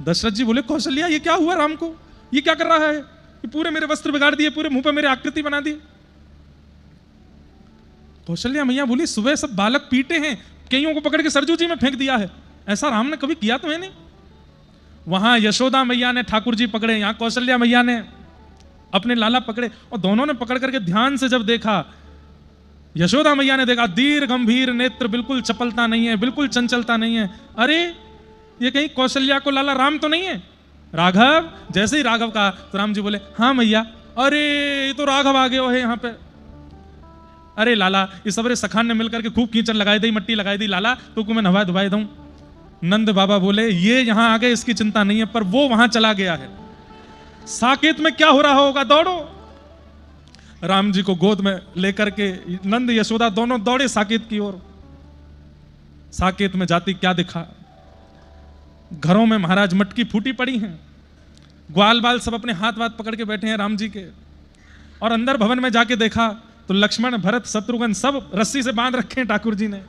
दशरथ जी बोले कौशल्या ये क्या हुआ राम को, ये क्या कर रहा है, ये पूरे मेरे वस्त्र बिगाड़ दिए, पूरे मुंह पे मेरे आकृति बना दी। कौशल्या मैया बोली सुबह सब बालक पीटे हैं, कईयों को पकड़ के सरजू जी में फेंक दिया है, ऐसा राम ने कभी किया तो है नहीं। वहां यशोदा मैया ने ठाकुर जी पकड़े, यहां कौशल्या मैया ने अपने लाला पकड़े, और दोनों ने पकड़ करके ध्यान से जब देखा, यशोदा मैया ने देखा दीर्घ गंभीर नेत्र, बिल्कुल चपलता नहीं है, बिल्कुल चंचलता नहीं है। अरे ये कहीं कौशल्या को लाला राम तो नहीं है? राघव, जैसे ही राघव कहा तो राम जी बोले हाँ मैया। अरे ये तो राघव आ गए हो है यहाँ पे। अरे लाला, इस सबरे सखान ने मिलकर के खूब कीचड़ लगाई दी, मट्टी लगाई दी, लाला तो को मैं नवा धुवाई दूं। नंद बाबा बोले ये यहां आ गए इसकी चिंता नहीं है, पर वो वहां चला गया है, साकेत में क्या हो रहा होगा, दौड़ो। राम जी को गोद में लेकर के नंद यशोदा दोनों दौड़े साकेत की ओर। साकेत में जाती क्या दिखा, घरों में महाराज मटकी फूटी पड़ी हैं, ग्वाल बाल सब अपने हाथ वाथ पकड़ के बैठे हैं राम जी के। और अंदर भवन में जाके देखा तो लक्ष्मण भरत शत्रुघ्न सब रस्सी से बांध रखे हैं ठाकुर जी ने।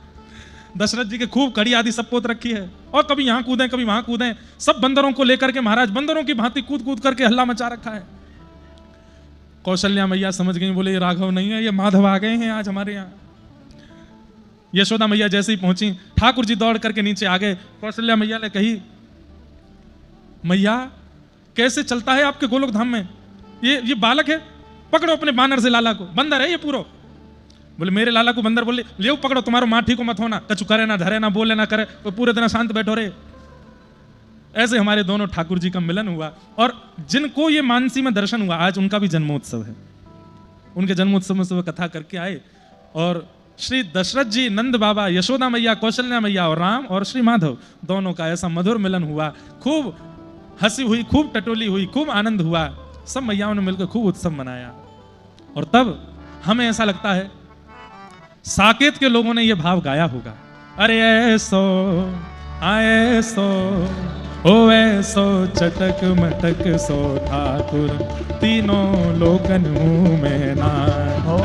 दशरथ जी के खूब कड़ी आदि सब पोत रखी है, और कभी यहां कूदें कभी वहां कूदें, सब बंदरों को लेकर के महाराज बंदरों की भांति कूद कूद करके हल्ला मचा रखा है। कौशल्या मैया समझ गई, बोले ये राघव नहीं है, ये माधव आ गए हैं आज हमारे यहाँ। यशोदा मैया जैसे ही पहुंची, ठाकुर जी दौड़ करके नीचे आ गए। कौशल्या मैया ने कही मैया कैसे चलता है आपके गोलोक धाम में, ये बालक है, पकड़ो अपने बानर से लाला को, बंदर है ये पूरा। बोले मेरे लाला को बंदर? बोले ले पकड़ो, तुम्हारो माठी को मत होना, कछु करे ना धरे ना बोले ना करे, तो पूरे दिन शांत बैठो रे। ऐसे हमारे दोनों ठाकुर जी का मिलन हुआ, और जिनको ये मानसी में दर्शन हुआ, आज उनका भी जन्मोत्सव है। उनके जन्मोत्सव में सुबह कथा करके आए, और श्री दशरथ जी, नंद बाबा, यशोदा मैया, कौशल्या मैया और राम और श्री माधव दोनों का ऐसा मधुर मिलन हुआ। खूब हंसी हुई, खूब टटोली हुई, खूब आनंद हुआ, सब मैयाओं ने मिलकर खूब उत्सव मनाया। और तब हमें ऐसा लगता है साकेत के लोगों ने यह भाव गाया होगा, अरे ऐसो ऐसो ओ ऐसो चटक मटक सो ठाकुर तीनों लोकन मुंह में ना,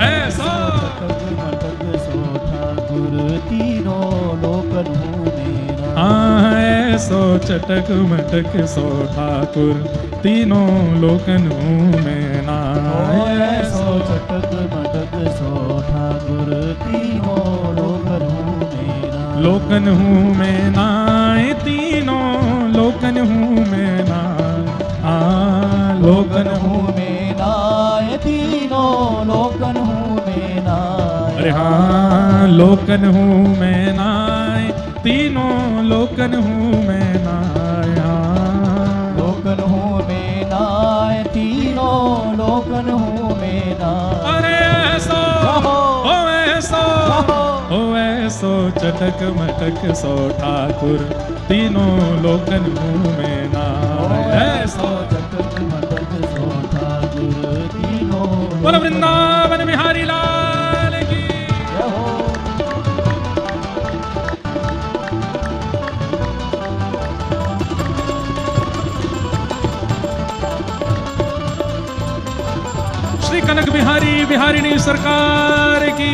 ऐसो चटक मटक सो ठाकुर तीनों लोकन मुंह में ना। हाँ ऐसो चटक मटक सो ठाकुर तीनों लोकन मुंह में ना, ऐसो चटक मटक सो ठाकुर तीनों लोकन मुंह में ना। लोकन हूँ मैं नाय, तीनों लोकन हूँ मैं ना, लोकन हूँ में नाय, तीनों लोकन हूँ में नाय। अरे हाँ लोकन हूँ मैं नाय, तीनों लोकन हूँ मैं नाय, लोकन हूँ में नाय, तीनों लोकन हूँ में नाय। अरे ऐसो ओ ऐसो ओ ऐसो चटक मटक सो ठाकुर तीनों लोकन मुंह में नाय, ऐसो चटक मटक सो ठाकुर तीनों। बोलो वृंदावन बिहारी लाल की। श्री कनक बिहारी बिहारिणी सरकार की।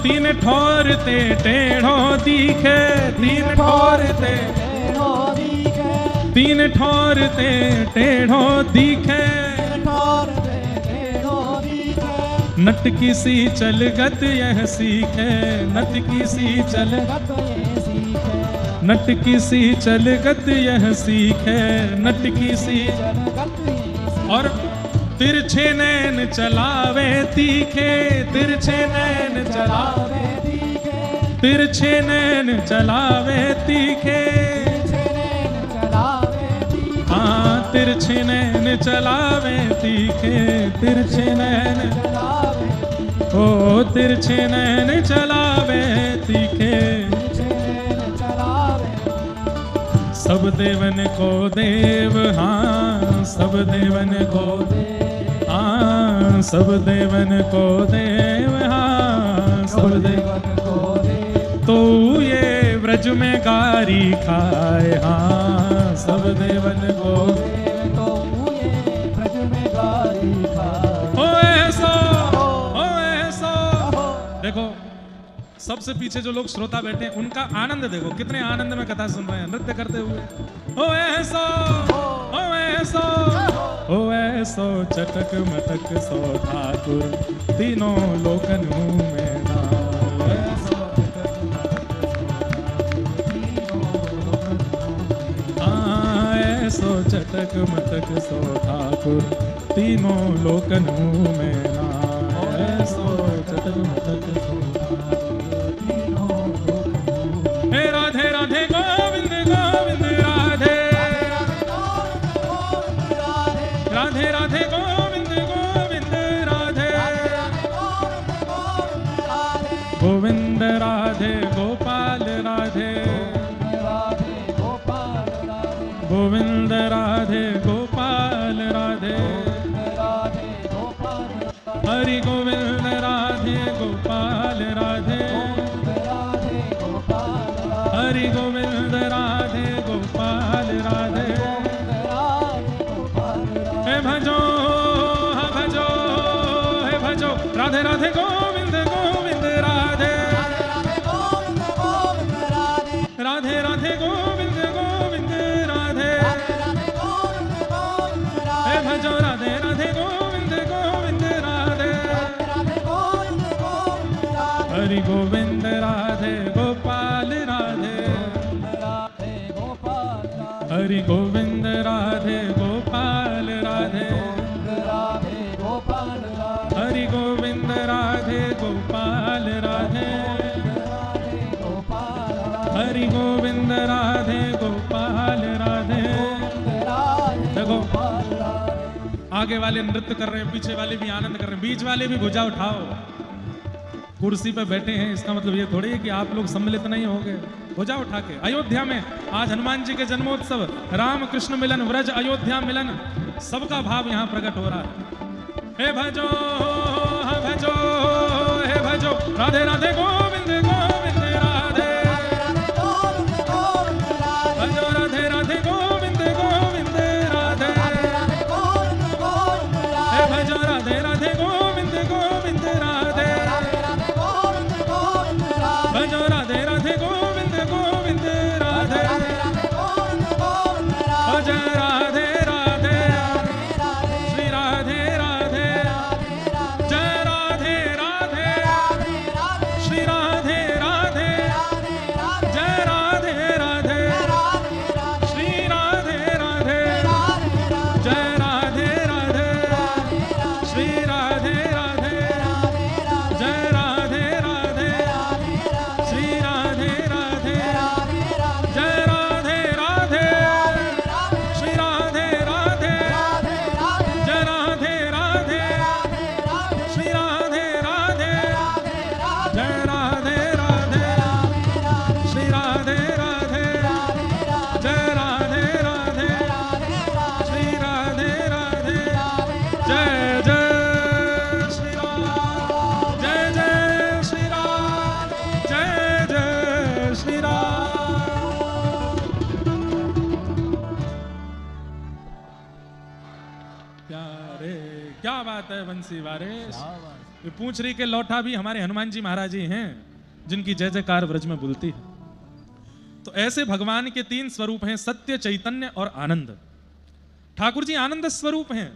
तीन ठोर ते टेढ़ो दिखे, तीन ठोर ते टेढ़ो दिखे, तीन ठोर ते टेढ़ो दिखे, ठोर ते टेढ़ो दिखे। नटकी सी चलगत यह सीखे, नटकी सी चलगत ये सीखे, नटकी सी चलगत यह सीखे, नटकी सी चलगत ये सीखे। और तिरछे नैन चलावे तीखे, तिरछे नैन चलावे, तिरछे नैन चलावे तीखे, हाँ तिरछे नैन चलावे तीखे, तिरछे नैन ओ तिरछे नैन चलावे तीखे। सब देवन को देव, हाँ सब देवन को देव, हाँ सब देवन को देव, हाँ सब देवन को देव। तो ये व्रज में गारी खाए, हाँ सब देवन को देव, तो ये व्रज में गारी खाए। ओ ऐसो देखो सबसे पीछे जो लोग श्रोता बैठे हैं उनका आनंद देखो, कितने आनंद में कथा सुन रहे हैं, नृत्य करते हुए। ओ ऐसो, ओ ऐसो, ओ ऐसो चटक मटक सो ठाकुर तीनों लोकन में नाम। ऐसो चटक ऐसो चटक मटक सो ठाकुर तीनों लोकन में नाम। ऐसो चटक मटक सो राधे राधे गोविंद गोविंद राधे, राधे राधे गोविंद गोविंद राधे, गोविंद राधे गोपाल राधे, गोविंद राधे गोपाल राधे, हरि गोविंद राधे गोपाल राधे, हरि गोविंद राधे गोपाल राधे। हे भजो, हा भजो, हे भजो, राधे राधे गोविंद गोविंद राधे, राधे राधे गोविंद गोविंद राधे, हे भजो राधे राधे गोविंद गोविंद राधे, हरि गोविंद राधे गोपाल राधे, हरि गोविंद राधे गोपाल राधे, हरि गोविंद राधे गोपाल राधे, हरि गोविंद राधे गोपाल राधे। देखो आगे वाले नृत्य कर रहे हैं, पीछे वाले भी आनंद कर रहे हैं, बीच वाले भी भुजा उठाओ। कुर्सी पे बैठे हैं इसका मतलब ये थोड़ी है कि आप लोग सम्मिलित नहीं हो गए। भुजा उठा के अयोध्या में आज हनुमान जी के जन्मोत्सव, राम कृष्ण मिलन, व्रज अयोध्या मिलन, सबका भाव यहाँ प्रकट हो रहा है। हे भजो, हा भजो, हे भजो, राधे राधे गोविंद गोविंद राधे, भजो राधे राधे गोविंद गोविंद राधे, हे भजो राधे राधे गोविंद गोविंद राधे, भजो राधे राधे गोविंद गोविंद राधे, भज राधे राधे, श्री राधे राधे, जय राधे राधे, श्री राधे राधे, जय राधे राधे, श्री राधे राधे, जय राधे राधे, श्री राधे राधे, जय राधे राधे, श्री राधे राधे, जय राधे राधे, श्री राधे राधे, जय राधे राधे, श्री राधे राधे, जय राधे राधे, श्री राधे राधे, जय राधे राधे, श्री राधे राधे, जय जय श्री राम, जय जय श्री राम, जय जय श्री राम। प्यारे क्या बात है बंसी वारिस। ये पूछ रही के लौटा भी हमारे हनुमान जी महाराज ही हैं जिनकी जय जयकार व्रज में बुलती है। तो ऐसे भगवान के तीन स्वरूप हैं, सत्य, चैतन्य और आनंद। ठाकुर जी आनंद स्वरूप हैं।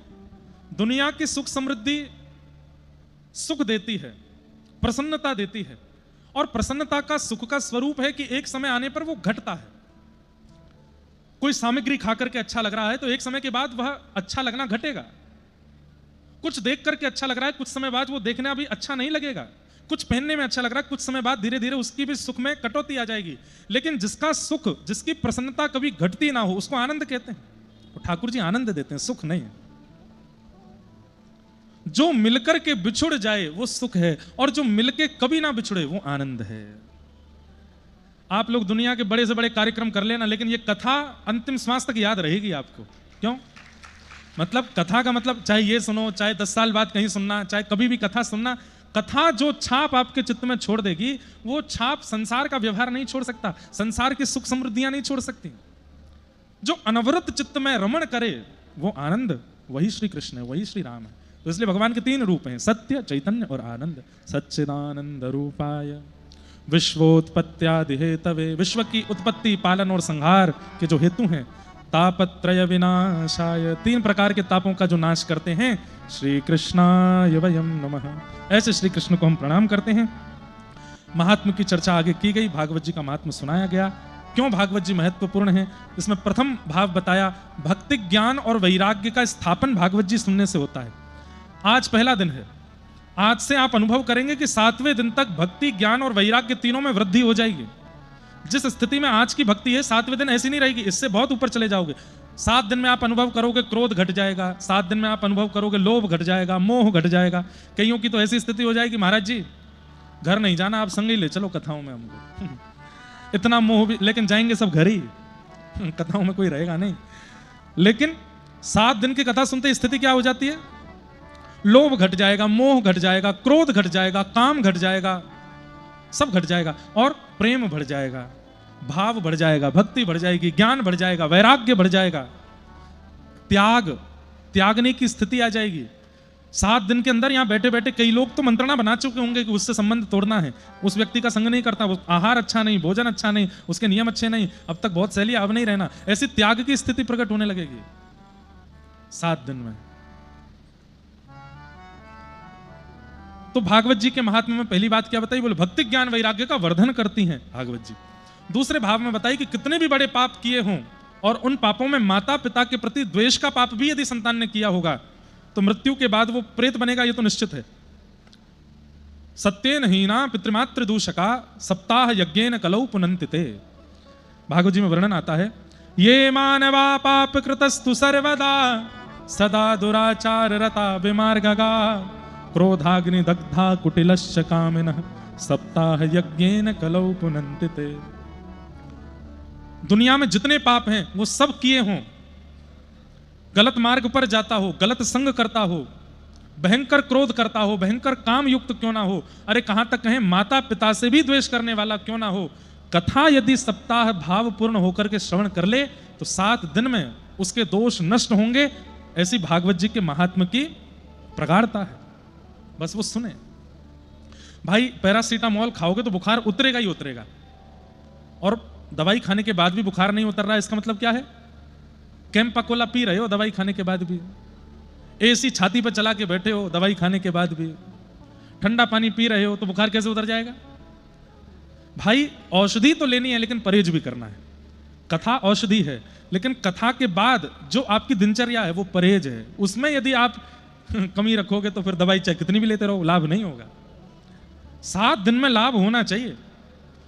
दुनिया की सुख समृद्धि सुख देती है, प्रसन्नता देती है, और प्रसन्नता का सुख का स्वरूप है कि एक समय आने पर वो घटता है। कोई सामग्री खाकर के अच्छा लग रहा है तो एक समय के बाद वह अच्छा लगना घटेगा। कुछ देख करके अच्छा लग रहा है, कुछ समय बाद वो देखना भी अच्छा नहीं लगेगा। कुछ पहनने में अच्छा लग रहा है, कुछ समय बाद धीरे धीरे उसकी भी सुख में कटौती आ जाएगी। लेकिन जिसका सुख, जिसकी प्रसन्नता कभी घटती ना हो, उसको आनंद कहते हैं। तो ठाकुर जी आनंद देते हैं, सुख नहीं है। जो मिलकर के बिछुड़ जाए वो सुख है, और जो मिलके कभी ना बिछुड़े वो आनंद है। आप लोग दुनिया के बड़े से बड़े कार्यक्रम कर लेना, लेकिन ये कथा अंतिम श्वास तक याद रहेगी आपको। क्यों? मतलब कथा का मतलब चाहे ये सुनो, चाहे 10 साल बाद कहीं सुनना, चाहे कभी भी कथा सुनना, कथा जो छाप आपके चित्त में छोड़ देगी वो छाप संसार का व्यवहार नहीं छोड़ सकता, संसार की सुख समृद्धियां नहीं छोड़ सकती। जो अनवरत चित्त में रमण करे वो आनंद, वही श्री कृष्ण है, वही श्री राम है। तो इसलिए भगवान के तीन रूप हैं, सत्य, चैतन्य और आनंद। सच्चिदानंद रूपाय विश्वोत्पत्त्यादि हेतवे, विश्व की उत्पत्ति, पालन और संहार के जो हेतु हैं, तापत्रय विनाशाय, 3 प्रकार के तापों का जो नाश करते हैं, श्री कृष्णाय वयम नमः, ऐसे श्री कृष्ण को हम प्रणाम करते हैं। महात्म की चर्चा आगे की गई, भागवत जी का महात्म सुनाया गया, क्यों भागवत जी महत्वपूर्ण है। इसमें प्रथम भाव बताया, भक्ति ज्ञान और वैराग्य का स्थापन भागवत जी सुनने से होता है। आज पहला दिन है, आज से आप अनुभव करेंगे कि 7वें दिन तक भक्ति ज्ञान और वैराग्य तीनों में वृद्धि हो जाएगी। जिस स्थिति में आज की भक्ति है, 7वें दिन ऐसी नहीं रहेगी, इससे बहुत ऊपर चले जाओगे। 7 दिन में आप अनुभव करोगे क्रोध घट जाएगा, 7 दिन में आप अनुभव करोगे लोभ घट जाएगा, मोह घट जाएगा। कईयों की तो ऐसी स्थिति हो जाएगी, महाराज जी घर नहीं जाना, आप संग ही ले चलो कथाओं में हमको। इतना मोह भी, लेकिन जाएंगे सब घर ही, कथाओं में कोई रहेगा नहीं। लेकिन 7 दिन की कथा सुनते स्थिति क्या हो जाती है, लोभ घट जाएगा, मोह घट जाएगा, क्रोध घट जाएगा, काम घट जाएगा, सब घट जाएगा, और प्रेम बढ़ जाएगा, भाव बढ़ जाएगा, भक्ति बढ़ जाएगी, ज्ञान बढ़ जाएगा, वैराग्य बढ़ जाएगा, त्यागने की स्थिति आ जाएगी। 7 दिन के अंदर यहां बैठे बैठे कई लोग तो मंत्रणा बना चुके होंगे कि उससे संबंध तोड़ना है, उस व्यक्ति का संग नहीं करता, वो आहार अच्छा नहीं, भोजन अच्छा नहीं, उसके नियम अच्छे नहीं, अब तक बहुत सैली, अब नहीं रहना, ऐसी त्याग की स्थिति प्रकट होने लगेगी 7 दिन में। तो भागवत जी के महात्म्य में पहली बात क्या बताई, बोले भक्ति ज्ञान वैराग्य का वर्धन करती हैं भागवत जी। दूसरे भाव में बताई कि कितने भी बड़े पाप किए हों, और उन पापों में माता पिता के प्रति द्वेष का पाप भी यदि संतान ने किया होगा, तो मृत्यु के बाद वो प्रेत बनेगा, ये तो निश्चित है। सत्येन हीना पितृमातृ दूषका सप्ताह यज्ञेन कलौ पुनन्तिते, भागवत जी में वर्णन आता है, ये मानवा पाप कृतस्तु सर्वदा सदा दुराचार रता विमार्गगा क्रोधाग्नि दग्धा कुटिलश्च कामिनः सप्ताह यज्ञेन कलौ पुनन्तिते। दुनिया में जितने पाप हैं वो सब किए हों, गलत मार्ग पर जाता हो, गलत संग करता हो, भयंकर क्रोध करता हो, भयंकर काम युक्त क्यों ना हो, अरे कहां तक कहें माता पिता से भी द्वेष करने वाला क्यों ना हो, कथा यदि सप्ताह भावपूर्ण होकर के श्रवण कर ले तो 7 दिन में उसके दोष नष्ट होंगे। ऐसी भागवत जी के महात्म की प्रगाढ़ता है, बस वो सुने। भाई पैरासीटामोल खाओगे तो बुखार उतरेगा ही उतरेगा, और दवाई खाने के बाद भी बुखार नहीं उतर रहा है, इसका मतलब क्या है, कैंपाकोला पी रहे हो दवाई खाने के बाद भी, एसी छाती पर चला के बैठे हो दवाई खाने के बाद भी, ठंडा पानी पी रहे हो, तो बुखार कैसे उतर जाएगा। भाई औषधि तो लेनी है लेकिन परहेज भी करना है। कथा औषधि है, लेकिन कथा के बाद जो आपकी दिनचर्या है वो परहेज है। उसमें यदि आप कमी रखोगे तो फिर दवाई चाहे कितनी भी लेते रहो, लाभ नहीं होगा। 7 दिन में लाभ होना चाहिए,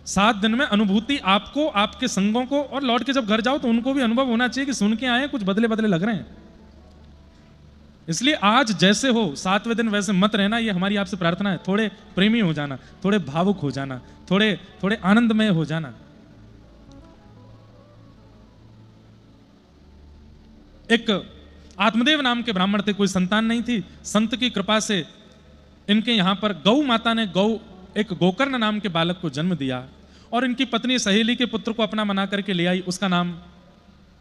7 दिन में अनुभूति आपको, आपके संगों को, और लौट के जब घर जाओ तो उनको भी अनुभव होना चाहिए कि सुन के आए कुछ बदले बदले लग रहे हैं। इसलिए आज जैसे हो 7वें दिन वैसे मत रहना, ये हमारी आपसे प्रार्थना है। थोड़े प्रेमी हो जाना, थोड़े भावुक हो जाना, थोड़े आनंदमय हो जाना। एक आत्मदेव नाम के ब्राह्मण थे, कोई संतान नहीं थी। संत की कृपा से इनके यहां पर गौ माता ने एक गोकर्ण नाम के बालक को जन्म दिया, और इनकी पत्नी सहेली के पुत्र को अपना मना करके ले आई, उसका नाम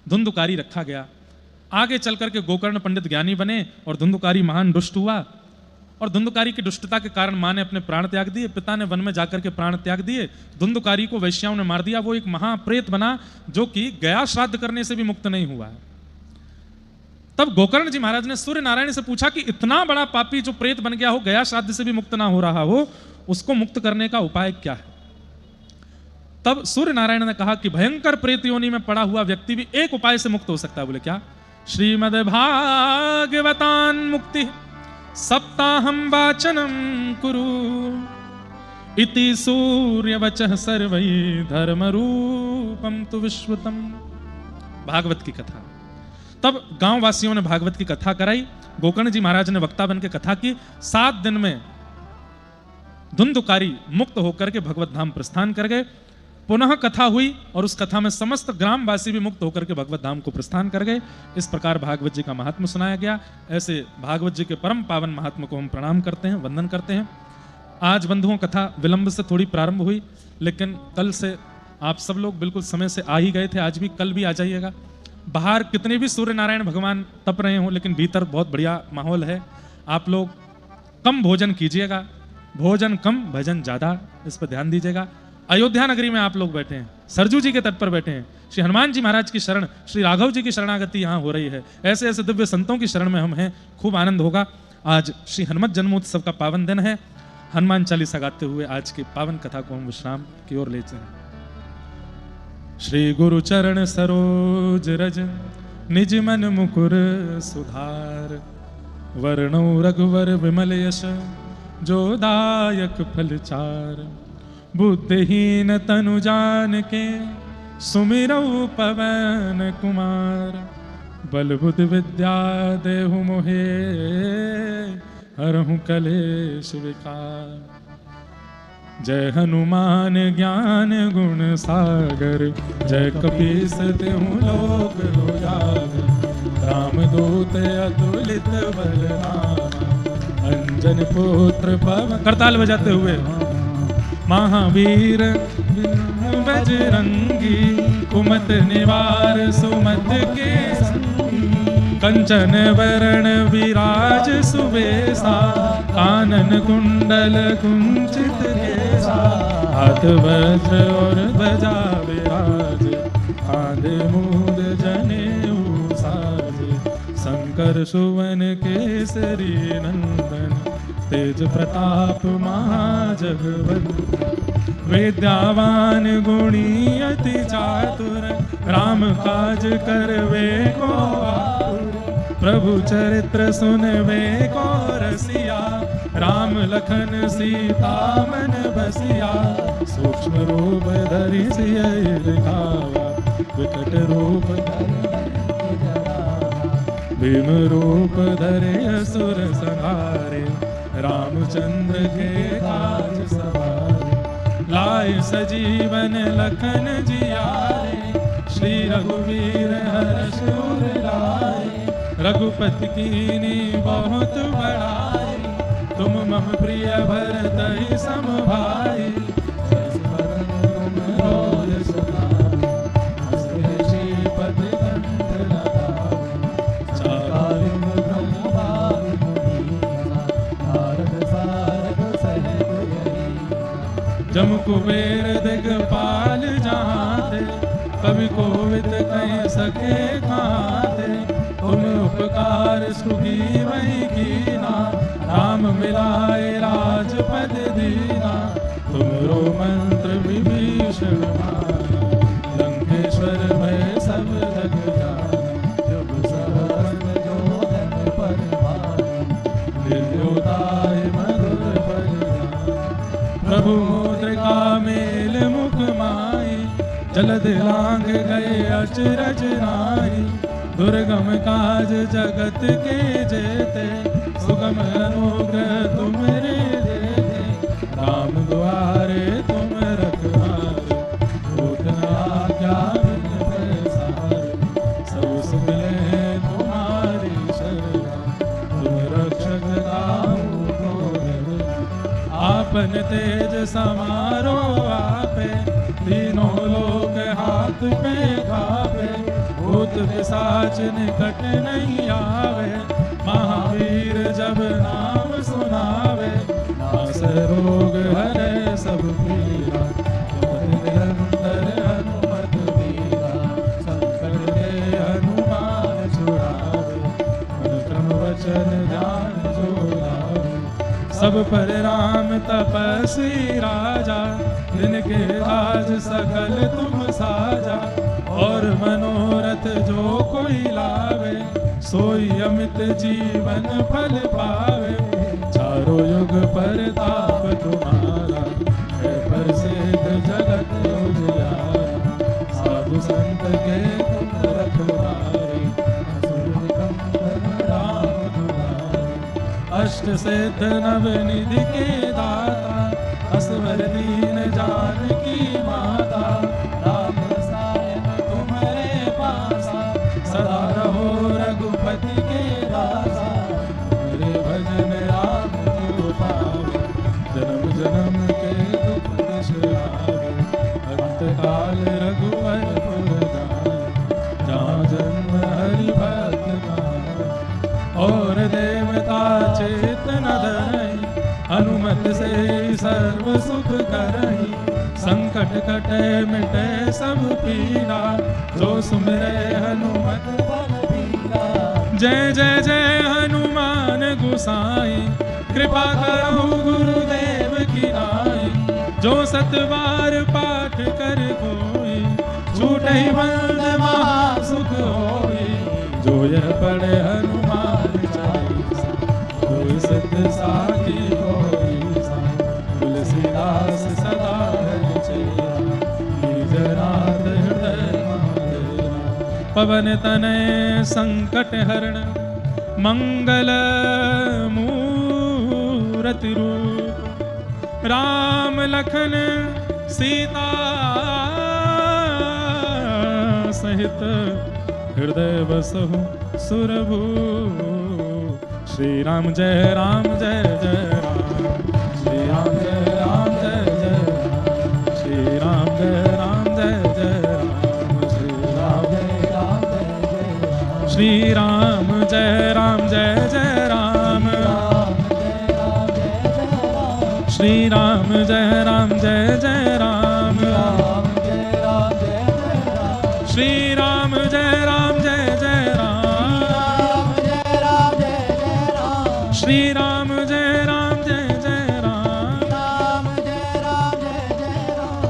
धुंधुकारी रखा गया। आगे चल करके गोकर्ण पंडित ज्ञानी बने और धुंधुकारी महान दुष्ट हुआ, और धुंधुकारी की दुष्टता के कारण मां ने अपने प्राण त्याग दिए, पिता ने वन में जाकर के प्राण त्याग दिए, धुंधुकारी को वैश्याओं ने मार दिया। वो एक महाप्रेत बना जो कि गया श्राद्ध करने से भी मुक्त नहीं हुआ है। तब गोकर्ण जी महाराज ने सूर्य नारायण से पूछा कि इतना बड़ा पापी जो प्रेत बन गया हो, गया श्राद्ध से भी मुक्त ना हो रहा हो, उसको मुक्त करने का उपाय क्या है। तब सूर्य नारायण ने कहा कि भयंकर प्रेत योनि में पड़ा हुआ व्यक्ति भी एक उपाय से मुक्त हो सकता है। बोले क्या? श्रीमद् भागवतान मुक्ति सप्ताहम वाचनम कुरु इति सूर्यवचः सर्वै धर्म रूपम तु विश्वतम। भागवत की कथा। तब गांव वासियों ने भागवत की कथा कराई, गोकर्ण जी महाराज ने वक्ता बन के कथा की। 7 दिन में धुंधुकारी मुक्त होकर के भगवत धाम प्रस्थान कर गए। पुनः कथा हुई और उस कथा में समस्त ग्रामवासी भी मुक्त होकर के भगवत धाम को प्रस्थान कर गए। इस प्रकार भागवत जी का महात्म सुनाया गया। ऐसे भागवत जी के परम पावन महात्म को हम प्रणाम करते हैं, वंदन करते हैं। आज बंधुओं कथा विलंब से थोड़ी प्रारंभ हुई, लेकिन कल से आप सब लोग बिल्कुल समय से आ ही गए थे। आज भी, कल भी आ जाइएगा। बाहर कितने भी सूर्य नारायण भगवान तप रहे हों, लेकिन भीतर बहुत बढ़िया माहौल है। आप लोग कम भोजन कीजिएगा, भोजन कम भजन ज्यादा, इस पर ध्यान दीजिएगा। अयोध्या नगरी में आप लोग बैठे हैं, सरजू जी के तट पर बैठे हैं, श्री हनुमान जी महाराज की शरण, श्री राघव जी की शरणागति यहाँ हो रही है। ऐसे ऐसे दिव्य संतों की शरण में हम हैं, खूब आनंद होगा। आज श्री हनुमत जन्मोत्सव का पावन दिन है। हनुमान चालीसा गाते हुए आज की पावन कथा को हम विश्राम की ओर ले चलें। श्री गुरु चरण सरोज रज निज मन मुकुर सुधार, वर्णो रघुवर विमल यश जो दायक फल चार, बुद्धिहीन तनु जान के सुमिरौ पवन कुमार, बल बुद्धि विद्या देहु मोहे हरहु कलेश विकार। जय हनुमान ज्ञान गुण सागर, जय कपीस तिहु लोक उजागर, रामदूत अतुलित बल धामा, अंजन पुत्र पवन। करताल बजाते हुए महावीर बजरंगी, कुमत निवार सुमत के संगी, कंचन वरण विराज सुबेसा, कानन कुंडल कुंचित केसा, हाथ वज्र और ध्वजा विराज, कांधे मूंद जनेऊ साजे, शंकर सुवन केसरी नंदन, तेज प्रताप महाजगवंदन, विद्यावान गुणी अति चातुर, राम काज करवे को आतुर, प्रभु चरित्र सुनवे को रसिया, राम लखन सीता मन बसिया, सूक्ष्म रूप धरि सियहि दिखावा, विकट रूप भीम रूप धरे असुर संहारे, रामचंद्र के काज सवारे, लाए सजीवन लखन जियारे, श्री रघुवीर हर्ष उर लाए, रघुपति कीनी बहुत बड़ाई, तुम मम प्रिय भरतहि सम भाई, जस वदन तुम रोज सुनाई, हंसते श्रीपति कंठ लगाई, चारिम ब्रह्मा मुनीसा, नारद सारद सहित यही, जम कुबेर दिगपाल जहाँ थे, कवि कोविद कह सके कहाँ थे, तुम उपकार सुखी वही कीना, राम मिलाए राजपद दीना, तुमरो मंत्र विभीषण माना, लंकेश्वर भय सब जग जाना, जुग सहस्र जो जन पर भाई, निर्योताय मधुर फल, प्रभु मुद्रिका मेल मुख माई, जलद लांग गए अचरज नाई, दुर्गम काज जगत के जेते, सुगम अनुग्रह तुमरे देते, राम द्वारे तुम रखवारे, होत न आज्ञा बिन पैसारे, सब सुख मिले तुम्हारी शरणा, तुम रक्षक काहू को डरना, आपन तेज समारो आपे, तीनों लोक हाथ पे खावे, भूत पिशाच निकट नहीं आवे, महावीर जब नाम सुनावे, नास रोग हरे सब पीरा, निरंतर हनुमत बीरा, संकट के हनुमान छुड़ावे, मन क्रम वचन ध्यान जो लावे, सब पर राम तपस्वी राजा, जिनके राज सकल तुम साजा, और मनोरथ जो कोई लावे, सोई अमित जीवन फल पावे, चारों युग परताप तुम्हारा, है प्रसिद्ध जगत उजियारा, साधु संत के तुम रखवारे, असुर निकंदन राम दुलारे, अष्ट सिद्ध नव निधि के दाता, असवर दीन जानकी माता, राम रसायन तुम्हारे पासा, सदा रहो रघुपति के दासा, तुम्हारे भजन राम को पावे, जन्म जन्म के दुख बिसरावे, अंत काल रघुवर पुर जाए, जहाँ जन्म हरि भक्त कहाए, और देवता चेत न धरई, हनुमत से सर्व सुख करही, संकट कटे मिटे सब पीरा, जो सुमिरे हनुमत बल बीरा। जय जय जय हनुमान गोसाई, कृपा करो गुरुदेव की नाई। जो सतबार पाठ कर कोई, छूटे बंद महा सुख होई। जो यह पढ़े हनुमान चालीसा, कोई सिद्ध साखी होई सा। तुलसीदास सदा रचेरा, निज नाथ हृदय महादेवा। पवन तनय संकट हरण, मंगल मूरति रूप। राम लखन सीता सहित, हृदय बसहु सुरभूप। श्री राम जय राम जय जय राम, श्री राम जय राम जय जय राम, श्री राम जय राम जय जय राम, श्री राम जय राम जय जय राम, श्री राम जय राम जय जय राम, श्री राम जय राम जय जय राम, श्री राम जय राम जय जय राम, श्री राम जय राम जय जय राम,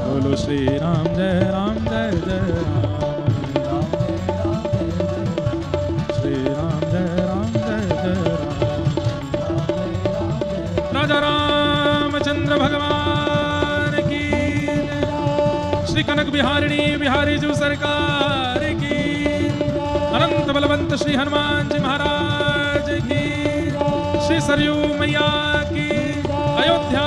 बोलो श्री राम जय राम जय जय राम, श्री राम जय राम जय जय राम। राजा रामचंद्र भगवान की, श्री कनक बिहारिणी बिहारी जी सरकार की, अनंत बलवंत श्री हनुमान जी महाराज की, श्री सरयू मैया की, अयोध्या